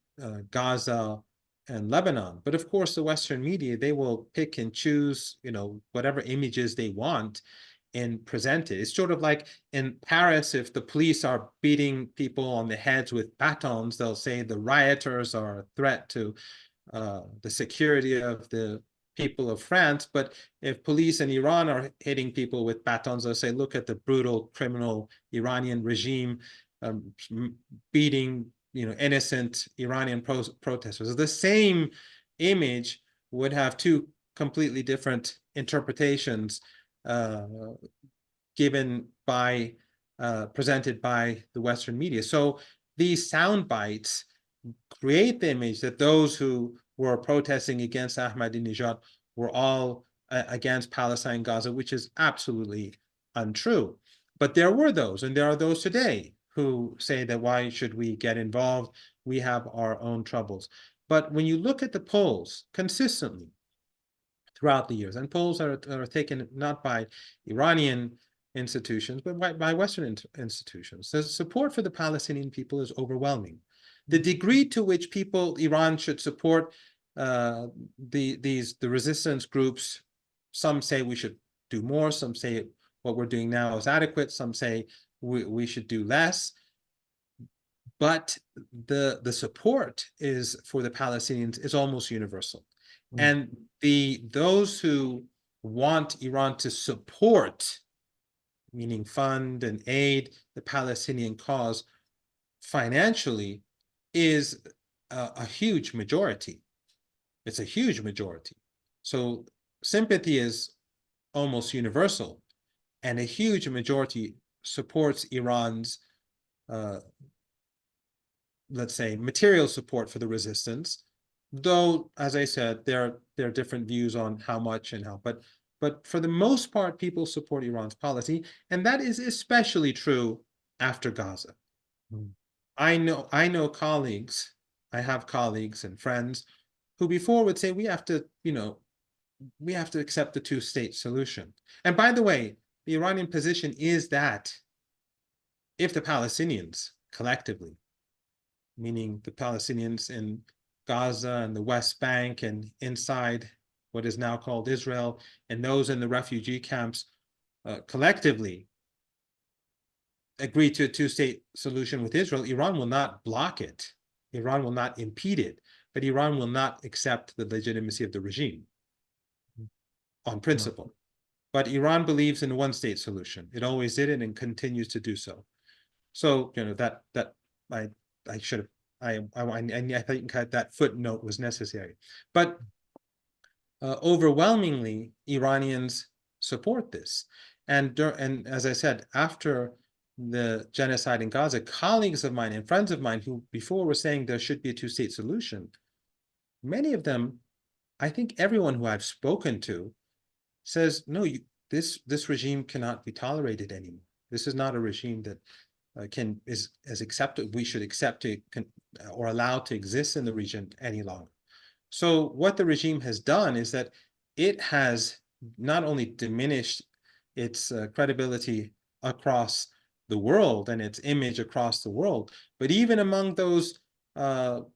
Gaza and Lebanon. But of course, the Western media, they will pick and choose, you know, whatever images they want and present it. It's sort of like in Paris, if the police are beating people on the heads with batons, they'll say the rioters are a threat to the security of the people of France. But if police in Iran are hitting people with batons, they'll say, look at the brutal criminal Iranian regime beating, you know, innocent Iranian protesters. The same image would have two completely different interpretations presented by the Western media. So these sound bites create the image that those who were protesting against Ahmadinejad were all against Palestine, Gaza, which is absolutely untrue. But there were those, and there are those today who say that why should we get involved? We have our own troubles. But when you look at the polls consistently throughout the years, and polls are taken not by Iranian institutions, but by Western institutions, the support for the Palestinian people is overwhelming. The degree to which Iran should support the resistance groups, some say we should do more, some say what we're doing now is adequate, some say we should do less. But the support is for the Palestinians is almost universal. And those who want Iran to support, meaning fund and aid the Palestinian cause financially, is a huge majority. It's a huge majority. So sympathy is almost universal, and a huge majority supports Iran's, let's say, material support for the resistance. Though, as I said, there are different views on how much and how, but for the most part, people support Iran's policy, and that is especially true after Gaza. I know colleagues, I have colleagues and friends who before would say we have to, we have to accept the two-state solution. And by the way, the Iranian position is that if the Palestinians collectively, meaning the Palestinians in Gaza and the West Bank and inside what is now called Israel, and those in the refugee camps collectively agree to a two-state solution with Israel, Iran will not block it. Iran will not impede it, but Iran will not accept the legitimacy of the regime on principle. But Iran believes in a one-state solution. It always did it and continues to do so. So, that I should have, I think that footnote was necessary. But overwhelmingly, Iranians support this. And as I said, after the genocide in Gaza, colleagues of mine and friends of mine who before were saying there should be a two-state solution, many of them, I think everyone who I've spoken to says, no, this regime cannot be tolerated anymore. This is not a regime that is accepted. We should accept it or allow to exist in the region any longer. So what the regime has done is that it has not only diminished its credibility across the world and its image across the world, but even among those the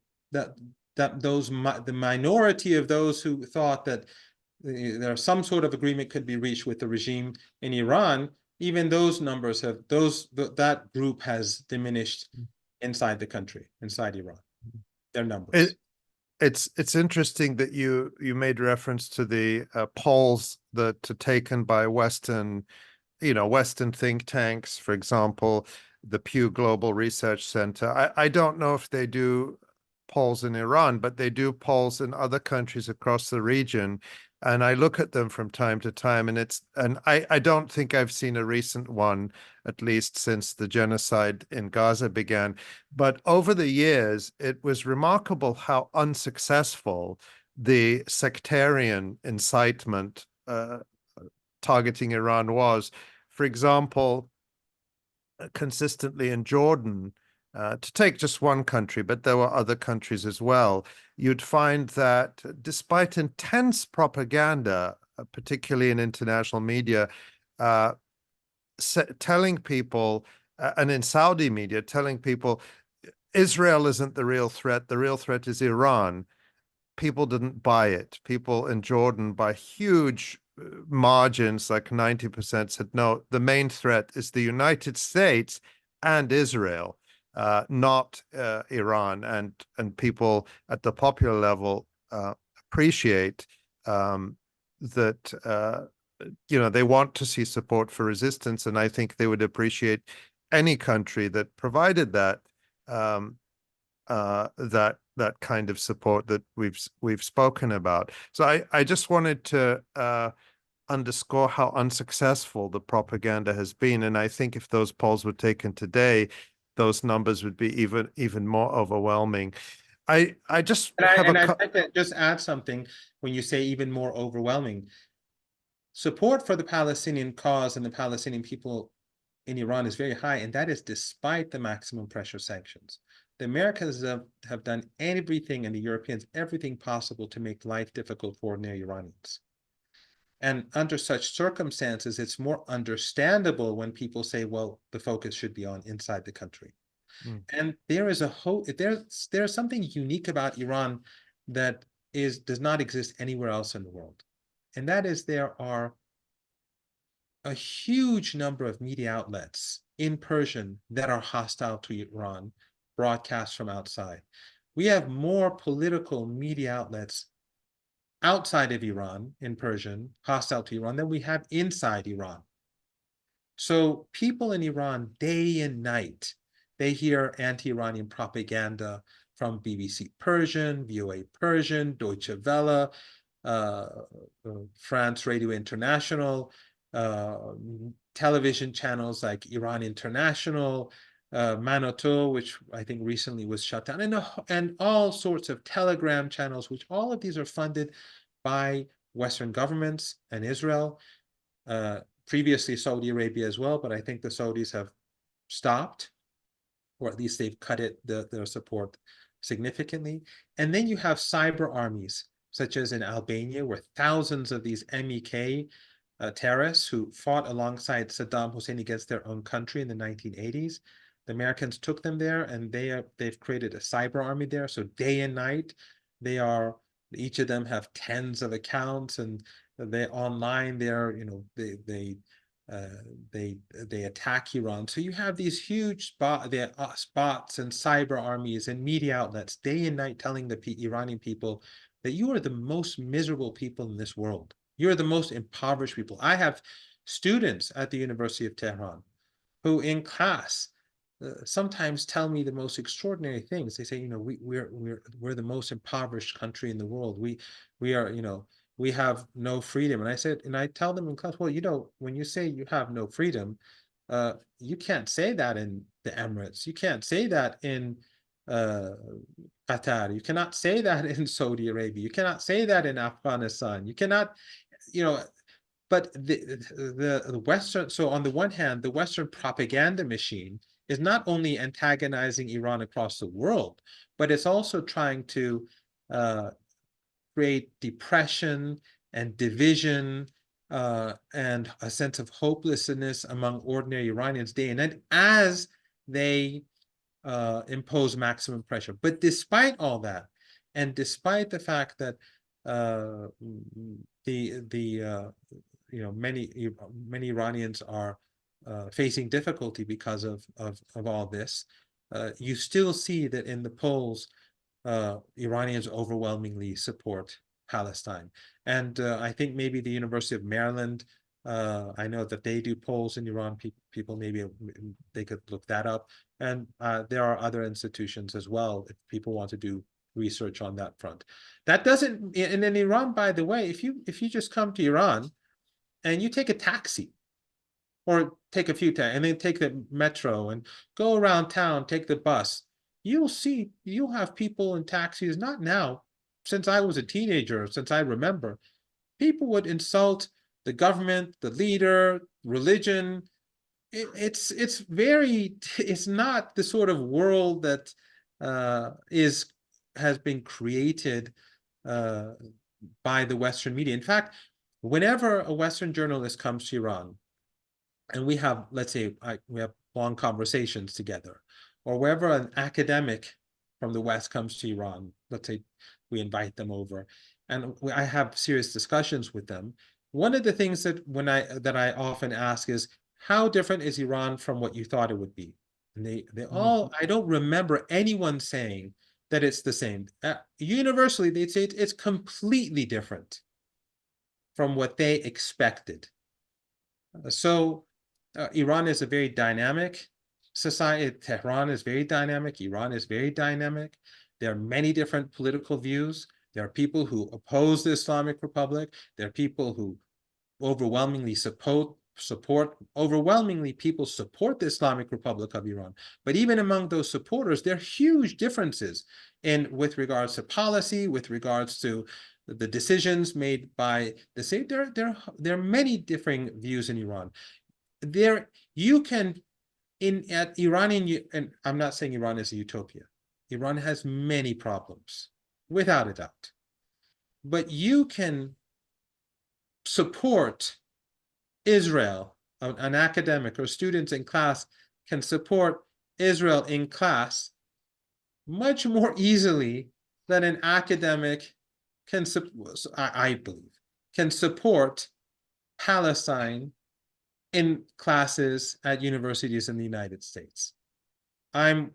minority of those who thought that there some sort of agreement could be reached with the regime in Iran, even those numbers that group has diminished inside the country, inside Iran, their numbers. It's interesting that you made reference to the polls that are taken by Western think tanks, for example, the Pew Global Research Center. I don't know if they do polls in Iran, but they do polls in other countries across the region. And I look at them from time to time, and I don't think I've seen a recent one, at least since the genocide in Gaza began. But over the years, it was remarkable how unsuccessful the sectarian incitement targeting Iran was. For example, consistently in Jordan, to take just one country, but there were other countries as well, you'd find that despite intense propaganda, particularly in international media, telling people, and in Saudi media, telling people, Israel isn't the real threat is Iran, people didn't buy it. People in Jordan, by huge margins, like 90%, said, no, the main threat is the United States and Israel, not Iran. And people at the popular level appreciate that, they want to see support for resistance. And I think they would appreciate any country that provided that that kind of support that we've spoken about. So I just wanted to underscore how unsuccessful the propaganda has been, and I think if those polls were taken today, those numbers would be even more overwhelming. I'd like to just add something when you say even more overwhelming. support for the Palestinian cause and the Palestinian people in Iran is very high, and that is despite the maximum pressure sanctions. The Americans have done everything, and the Europeans everything possible to make life difficult for ordinary Iranians. And under such circumstances, it's more understandable when people say, well, the focus should be on inside the country. And there is there's something unique about Iran that does not exist anywhere else in the world. And that is there are a huge number of media outlets in Persian that are hostile to Iran, broadcast from outside. We have more political media outlets outside of Iran in Persian, hostile to Iran, than we have inside Iran. So people in Iran, day and night, they hear anti-Iranian propaganda from BBC Persian, VOA Persian, Deutsche Welle, France Radio International, television channels like Iran International, Manoto, which I think recently was shut down, and all sorts of Telegram channels, which all of these are funded by Western governments and Israel, previously Saudi Arabia as well, but I think the Saudis have stopped, or at least they've cut their support significantly. And then you have cyber armies, such as in Albania, where thousands of these MEK terrorists who fought alongside Saddam Hussein against their own country in the 1980s. The Americans took them there, and they've created a cyber army there. So day and night, each of them have tens of accounts, and they online. They attack Iran. So you have these huge spots and cyber armies and media outlets day and night telling the Iranian people that you are the most miserable people in this world. You're the most impoverished people. I have students at the University of Tehran who in class sometimes tell me the most extraordinary things. They say, we're the most impoverished country in the world. We are, we have no freedom. And I tell them in class, well, when you say you have no freedom, you can't say that in the Emirates. You can't say that in Qatar. You cannot say that in Saudi Arabia. You cannot say that in Afghanistan. You cannot, but the Western, so on the one hand, the Western propaganda machine is not only antagonizing Iran across the world, but it's also trying to create depression and division and a sense of hopelessness among ordinary Iranians day and night as they impose maximum pressure. But despite all that, and despite the fact that many Iranians are facing difficulty because of all this, you still see that in the polls, Iranians overwhelmingly support Palestine. And I think maybe the University of Maryland, I know that they do polls in Iran. People maybe they could look that up. And there are other institutions as well if people want to do research on that front. That doesn't, and in Iran, by the way, if you just come to Iran and you take a taxi or take a few taxis and then take the metro and go around town, take the bus, you'll have people in taxis, not now, since I was a teenager, since I remember, people would insult the government, the leader, religion. It's not the sort of world that has been created by the Western media. In fact, whenever a Western journalist comes to Iran, and we have, let's say, we have long conversations together, or wherever an academic from the West comes to Iran, let's say we invite them over, and I have serious discussions with them. One of the things that I often ask is, how different is Iran from what you thought it would be? And they all, I don't remember anyone saying that it's the same. Universally, they'd say it's completely different from what they expected. So Iran is a very dynamic society. Tehran is very dynamic. Iran is very dynamic. There are many different political views. There are people who oppose the Islamic Republic. There are people who overwhelmingly support support, overwhelmingly people support the Islamic Republic of Iran. But even among those supporters, there are huge differences with regards to policy, with regards to the decisions made by the state. There are many differing views in Iran. You can, at Iranian, and I'm not saying Iran is a utopia. Iran has many problems, without a doubt. But you can support Israel, an academic or students in class can support Israel in class much more easily than an academic can, I believe, can support Palestine in classes at universities in the United States. I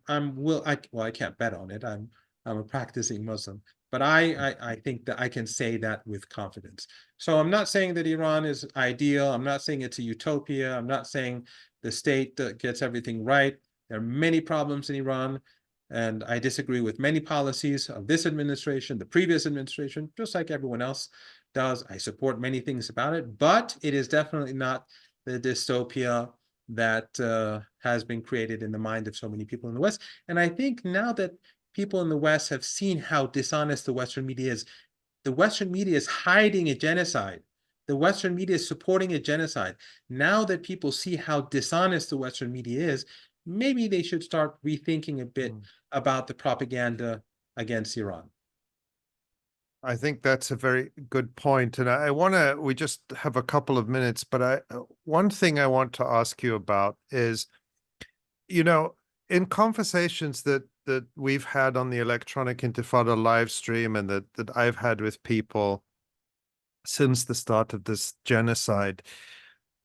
can't bet on it. I'm a practicing Muslim, but I think that I can say that with confidence. So I'm not saying that Iran is ideal. I'm not saying it's a utopia. I'm not saying the state that gets everything right. There are many problems in Iran, and I disagree with many policies of this administration, the previous administration, just like everyone else does. I support many things about it, but it is definitely not the dystopia that has been created in the mind of so many people in the West. And I think now that people in the West have seen how dishonest the Western media is, the Western media is hiding a genocide. The Western media is supporting a genocide. Now that people see how dishonest the Western media is, maybe they should start rethinking a bit about the propaganda against Iran. I think that's a very good point. And we just have a couple of minutes, but one thing I want to ask you about is, in conversations that we've had on the Electronic Intifada live stream and that I've had with people since the start of this genocide,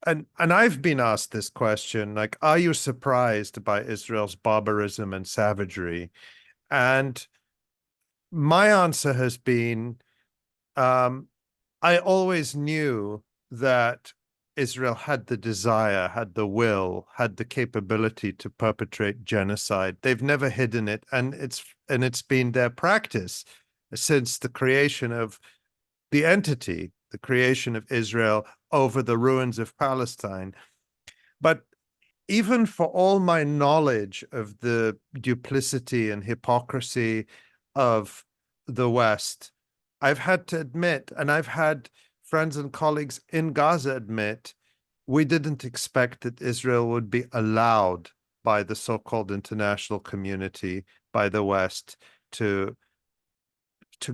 and I've been asked this question, like, are you surprised by Israel's barbarism and savagery? And my answer has been, I always knew that Israel had the desire, had the will, had the capability to perpetrate genocide. They've never hidden it, and it's been their practice since the creation of the entity, the creation of Israel over the ruins of Palestine. But even for all my knowledge of the duplicity and hypocrisy of the West, I've had to admit, and I've had friends and colleagues in Gaza admit, we didn't expect that Israel would be allowed by the so-called international community, by the West, to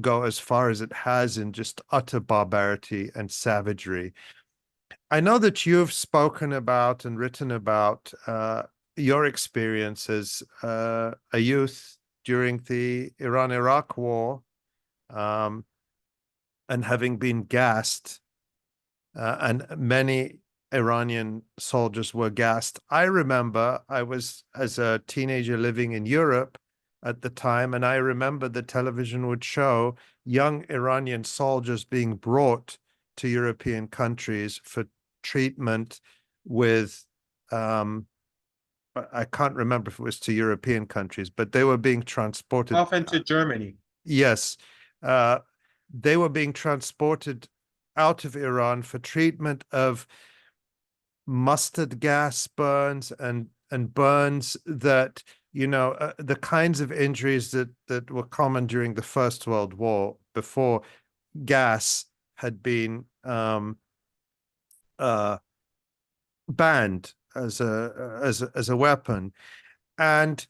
go as far as it has in just utter barbarity and savagery. I know that you've spoken about and written about your experience as a youth during the Iran-Iraq war, and having been gassed, and many Iranian soldiers were gassed. I remember I was, as a teenager, living in Europe at the time, and I remember the television would show young Iranian soldiers being brought to European countries for treatment with, I can't remember if it was to European countries, but they were being transported. Often to Germany. Yes. They were being transported out of Iran for treatment of mustard gas burns and burns that, the kinds of injuries that were common during the First World War, before gas had been banned as a weapon. And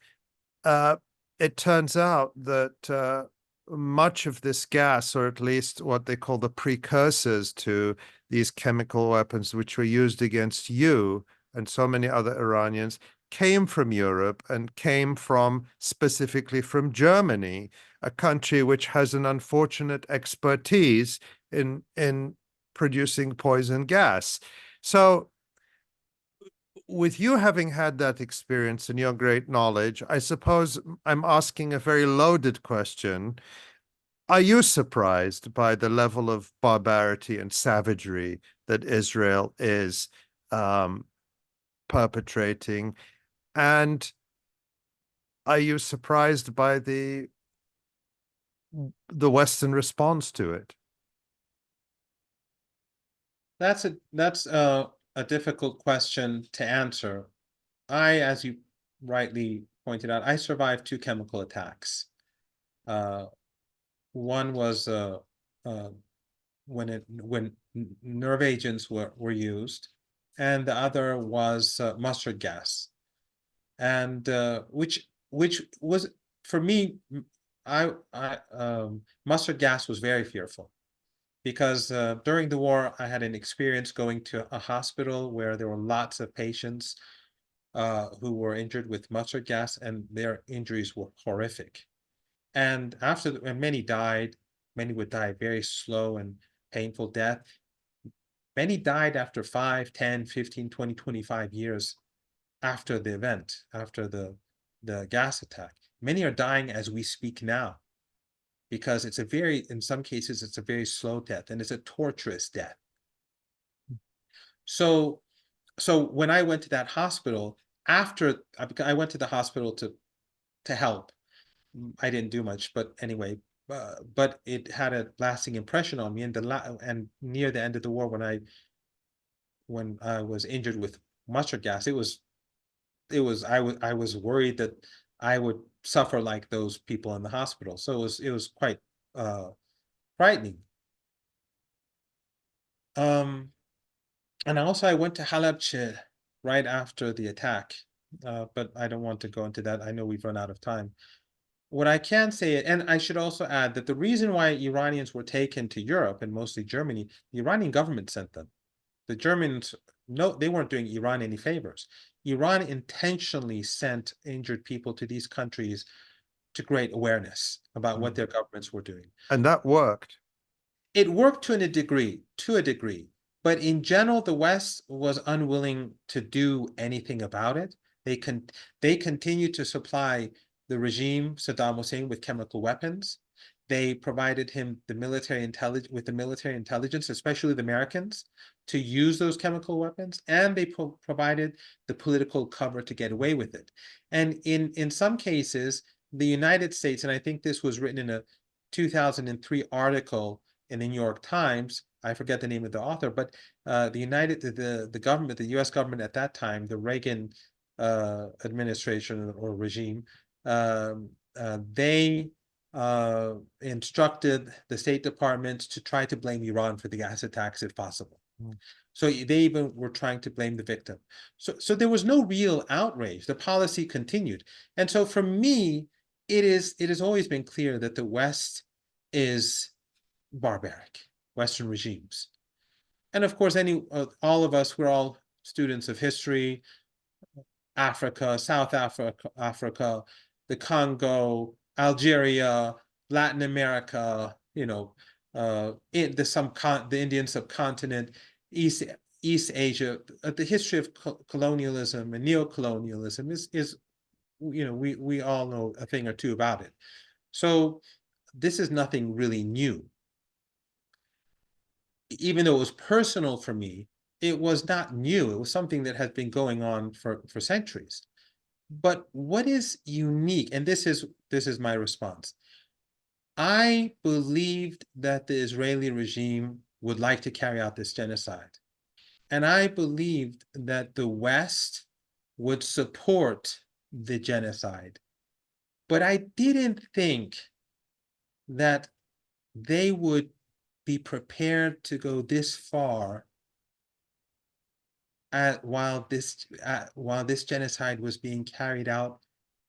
it turns out that much of this gas, or at least what they call the precursors to these chemical weapons, which were used against you and so many other Iranians, came from Europe and came specifically from Germany, a country which has an unfortunate expertise in producing poison gas. So with you having had that experience and your great knowledge, I suppose I'm asking a very loaded question. Are you surprised by the level of barbarity and savagery that Israel is perpetrating? And are you surprised by the Western response to it? That's a a difficult question to answer. As you rightly pointed out, I survived 2 chemical attacks. One was when nerve agents were used, and the other was mustard gas, and which was, for me, mustard gas was very fearful, because during the war I had an experience going to a hospital where there were lots of patients who were injured with mustard gas, and their injuries were horrific. And many died. Many would die very slow and painful death. Many died after 5, 10, 15, 20, 25 years after the event, after the gas attack. Many are dying as we speak now, because in some cases, it's a very slow death, and it's a torturous death. So when I went to that hospital, after I went to the hospital to help, I didn't do much, but anyway, but it had a lasting impression on me. And near the end of the war, when I was injured with mustard gas, I was worried that I would suffer like those people in the hospital. So it was quite frightening. And also I went to 𝐓𝐡𝐞 right after the attack, but I don't want to go into that. I know we've run out of time. What I can say, and I should also add, that the reason why Iranians were taken to Europe, and mostly Germany, the Iranian government sent them. The Germans, no, they weren't doing Iran any favors. Iran intentionally sent injured people to these countries to create awareness about what their governments were doing. And that worked. It worked to a degree, but in general, the West was unwilling to do anything about it. They continued to supply the regime, Saddam Hussein, with chemical weapons. They provided him with the military intelligence, especially the Americans, to use those chemical weapons, and they provided the political cover to get away with it. And in some cases, the United States, and I think this was written in a 2003 article in the New York Times, I forget the name of the author, but the government, the U.S. government at that time, the Reagan administration or regime, they instructed the State Department to try to blame Iran for the gas attacks if possible. So they even were trying to blame the victim. So there was no real outrage. The policy continued. And so for me, it has always been clear that the West is barbaric, Western regimes. And of course, all of us, we're all students of history, Africa, South Africa, the Congo, Algeria, Latin America, the Indian subcontinent, East Asia. The history of colonialism and neocolonialism is we all know a thing or two about it. So this is nothing really new. Even though it was personal for me, it was not new. It was something that has been going on for centuries. But what is unique, and this is my response. I believed that the Israeli regime would like to carry out this genocide. And I believed that the West would support the genocide. But I didn't think that they would be prepared to go this far while this genocide was being carried out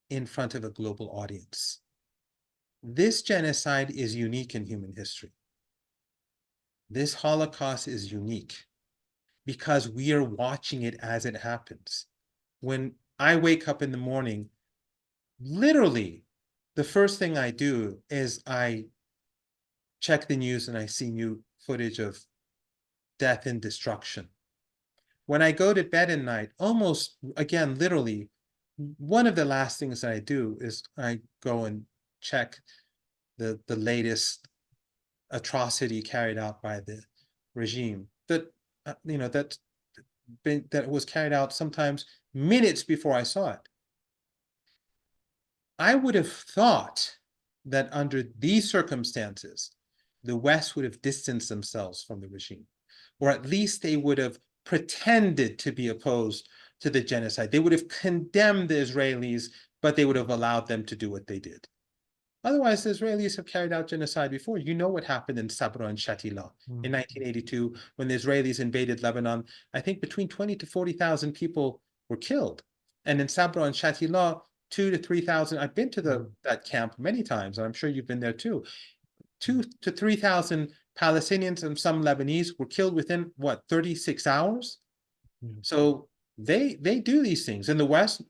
in front of a global audience. This genocide is unique in human history. This Holocaust is unique because we are watching it as it happens. When I wake up in the morning, literally, the first thing I do is I check the news and I see new footage of death and destruction. When I go to bed at night, almost, again, literally, one of the last things I do is I go and check the latest atrocity carried out by the regime that was carried out sometimes minutes before I saw it. I would have thought that under these circumstances, the West would have distanced themselves from the regime, or at least they would have pretended to be opposed to the genocide. They would have condemned the Israelis, but they would have allowed them to do what they did. Otherwise, the Israelis have carried out genocide before. You know what happened in Sabra and Shatila in 1982 when the Israelis invaded Lebanon. I think between 20 to 40,000 people were killed. And in Sabra and Shatila, 2 to 3,000. I've been to that camp many times, and I'm sure you've been there too. 2 to 3,000 Palestinians and some Lebanese were killed within what, 36 hours? So they do these things. In the West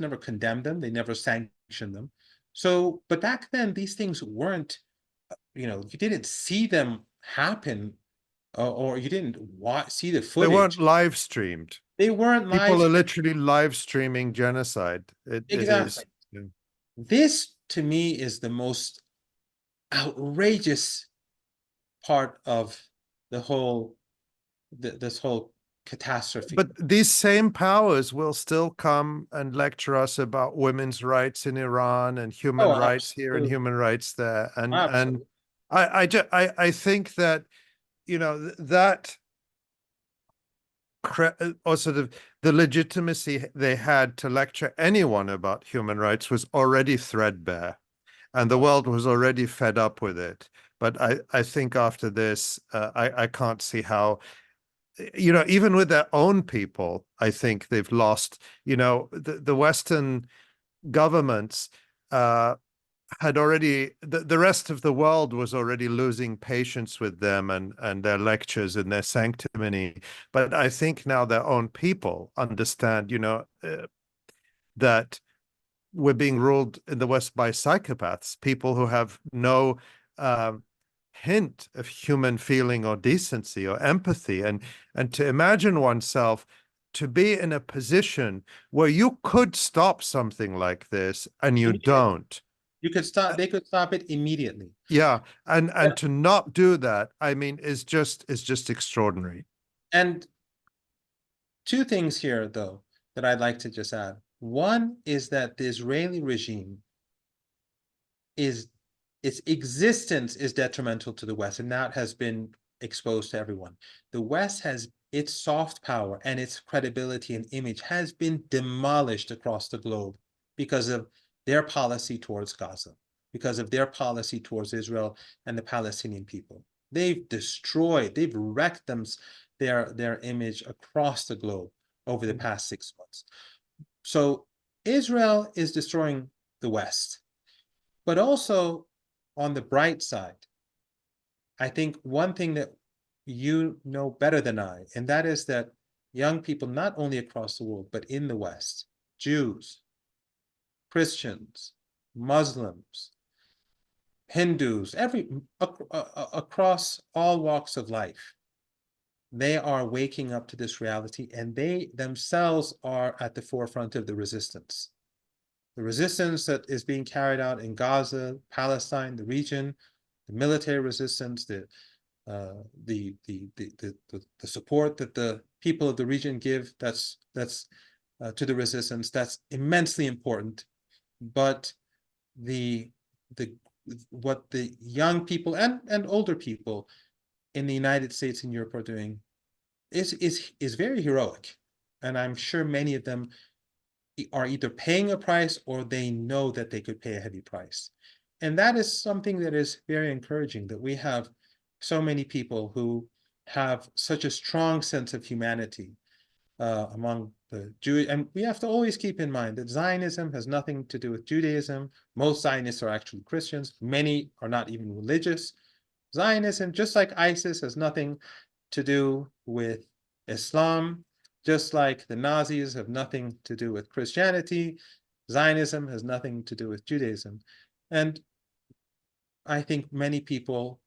never condemned them. They never sanctioned them. So, but back then these things weren't, you didn't see them happen, or you didn't see the footage. They weren't live streamed. They weren't live. People are literally live streaming genocide. Exactly. It is. This to me is the most outrageous part of the whole, this whole catastrophe. But these same powers will still come and lecture us about women's rights in Iran and human rights here and human rights there. And I think that, that or sort of the legitimacy they had to lecture anyone about human rights was already threadbare, and the world was already fed up with it. But I think after this, I can't see how, even with their own people, I think they've lost, the Western governments had already, the rest of the world was already losing patience with them and their lectures and their sanctimony. But I think now their own people understand, that we're being ruled in the West by psychopaths, people who have no hint of human feeling or decency or empathy. And to imagine oneself to be in a position where you could stop something like this and you don't. You could stop, they could stop it immediately. Yeah. And to not do that, I mean, is just extraordinary. And two things here, though, that I'd like to just add. One is that the Israeli regime its existence is detrimental to the West, and that has been exposed to everyone. The West has its soft power and its credibility and image has been demolished across the globe because of their policy towards Gaza, because of their policy towards Israel and the Palestinian people. They've destroyed, they've wrecked their image across the globe over the past 6 months. So Israel is destroying the West. But also on the bright side, I think one thing that you know better than I, and that is that young people, not only across the world, but in the West, Jews, Christians, Muslims, Hindus, across all walks of life, they are waking up to this reality, and they themselves are at the forefront of the resistance. The resistance that is being carried out in Gaza, Palestine, the region, the military resistance, the support that the people of the region give, that's to the resistance, that's immensely important. But what the young people and older people in the United States and Europe are doing is very heroic, and I'm sure many of them are either paying a price or they know that they could pay a heavy price. And that is something that is very encouraging, that we have so many people who have such a strong sense of humanity among the Jewish. And we have to always keep in mind that Zionism has nothing to do with Judaism. Most Zionists are actually Christians. Many are not even religious. Zionism, just like ISIS, has nothing to do with Islam. Just like the Nazis have nothing to do with Christianity, Zionism has nothing to do with Judaism. And I think many people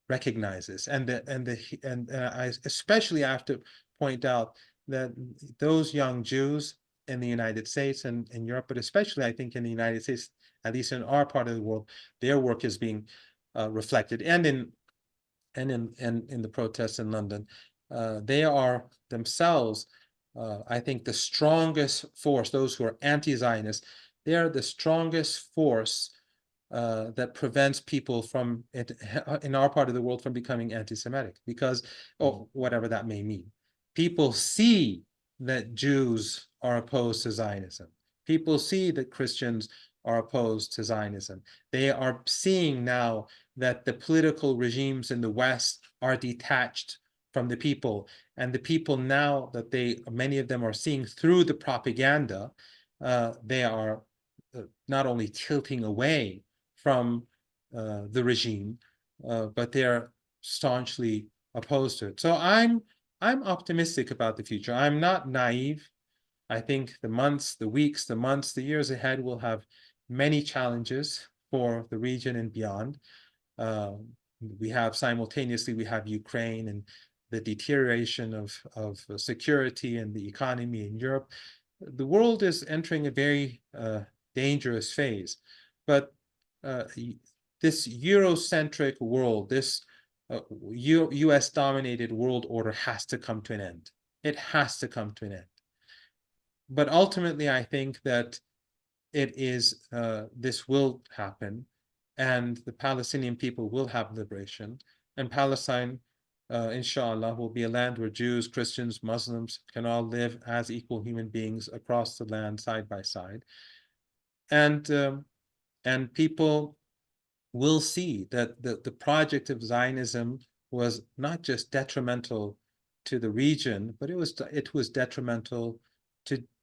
recognize this. And I especially have to point out that those young Jews in the United States and in Europe, but especially I think in the United States, at least in our part of the world, their work is being reflected. And in the protests in London. They are themselves, I think, the strongest force. Those who are anti-Zionist, they are the strongest force that prevents people from, in our part of the world, from becoming anti-Semitic, because, or whatever that may mean. people see that Jews are opposed to Zionism. People see that Christians are opposed to Zionism. They are seeing now that the political regimes in the West are detached from the people. And the people now that many of them are seeing through the propaganda, they are not only tilting away from the regime, but they are staunchly opposed to it. So I'm optimistic about the future. I'm not naive. I think the months, the weeks, the months, the years ahead will have many challenges for the region and beyond. We have simultaneously, we have Ukraine and the deterioration of security and the economy in Europe. The world is entering a very dangerous phase. But this Eurocentric world, this US-dominated world order has to come to an end. It has to come to an end. But ultimately, I think that this will happen, and the Palestinian people will have liberation, and Palestine, inshallah, will be a land where Jews, Christians, Muslims can all live as equal human beings across the land, side by side. And people will see that the project of Zionism was not just detrimental to the region, but it was detrimental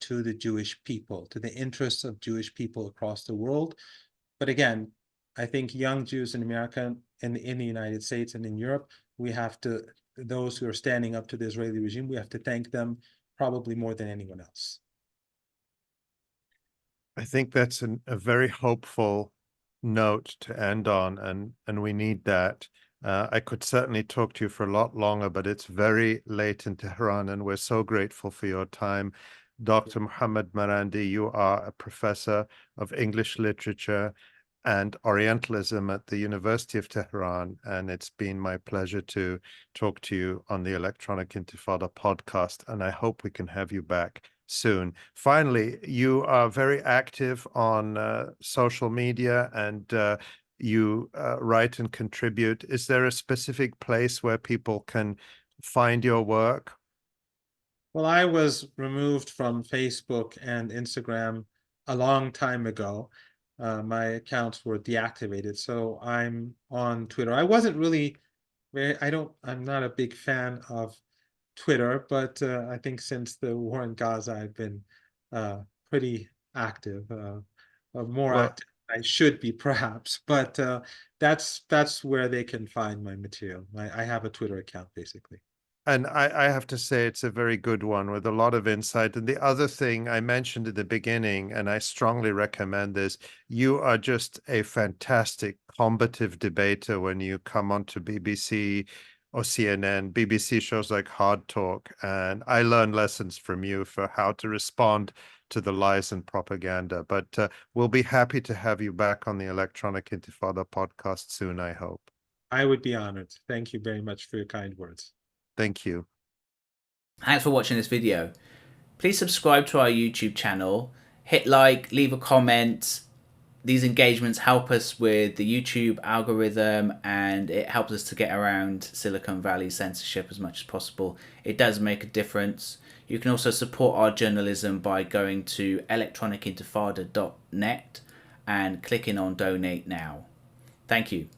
to the Jewish people, to the interests of Jewish people across the world. But again, I think young Jews in America, in the United States and in Europe, those who are standing up to the Israeli regime, we have to thank them probably more than anyone else. I think that's a very hopeful note to end on, and we need that. I could certainly talk to you for a lot longer, but it's very late in Tehran, and we're so grateful for your time. Dr. Mohammad Marandi, you are a professor of English literature and Orientalism at the University of Tehran, and it's been my pleasure to talk to you on the Electronic Intifada podcast, and I hope we can have you back soon. Finally, you are very active on social media, and you write and contribute. Is there a specific place where people can find your work? Well, I was removed from Facebook and Instagram a long time ago. My accounts were deactivated, so I'm on Twitter. I wasn't really I'm not a big fan of Twitter, but I think since the war in Gaza, I've been pretty active, more active than I should be perhaps, but that's where they can find my material. I have a Twitter account, basically. And I have to say it's a very good one with a lot of insight. And the other thing I mentioned at the beginning, and I strongly recommend this, you are just a fantastic combative debater when you come onto BBC or CNN, BBC shows like Hard Talk. And I learn lessons from you for how to respond to the lies and propaganda. But we'll be happy to have you back on the Electronic Intifada podcast soon, I hope. I would be honored. Thank you very much for your kind words. Thank you. Thanks for watching this video. Please subscribe to our YouTube channel, hit like, leave a comment. These engagements help us with the YouTube algorithm, and it helps us to get around Silicon Valley censorship as much as possible. It does make a difference. You can also support our journalism by going to electronicintifada.net and clicking on donate now. Thank you.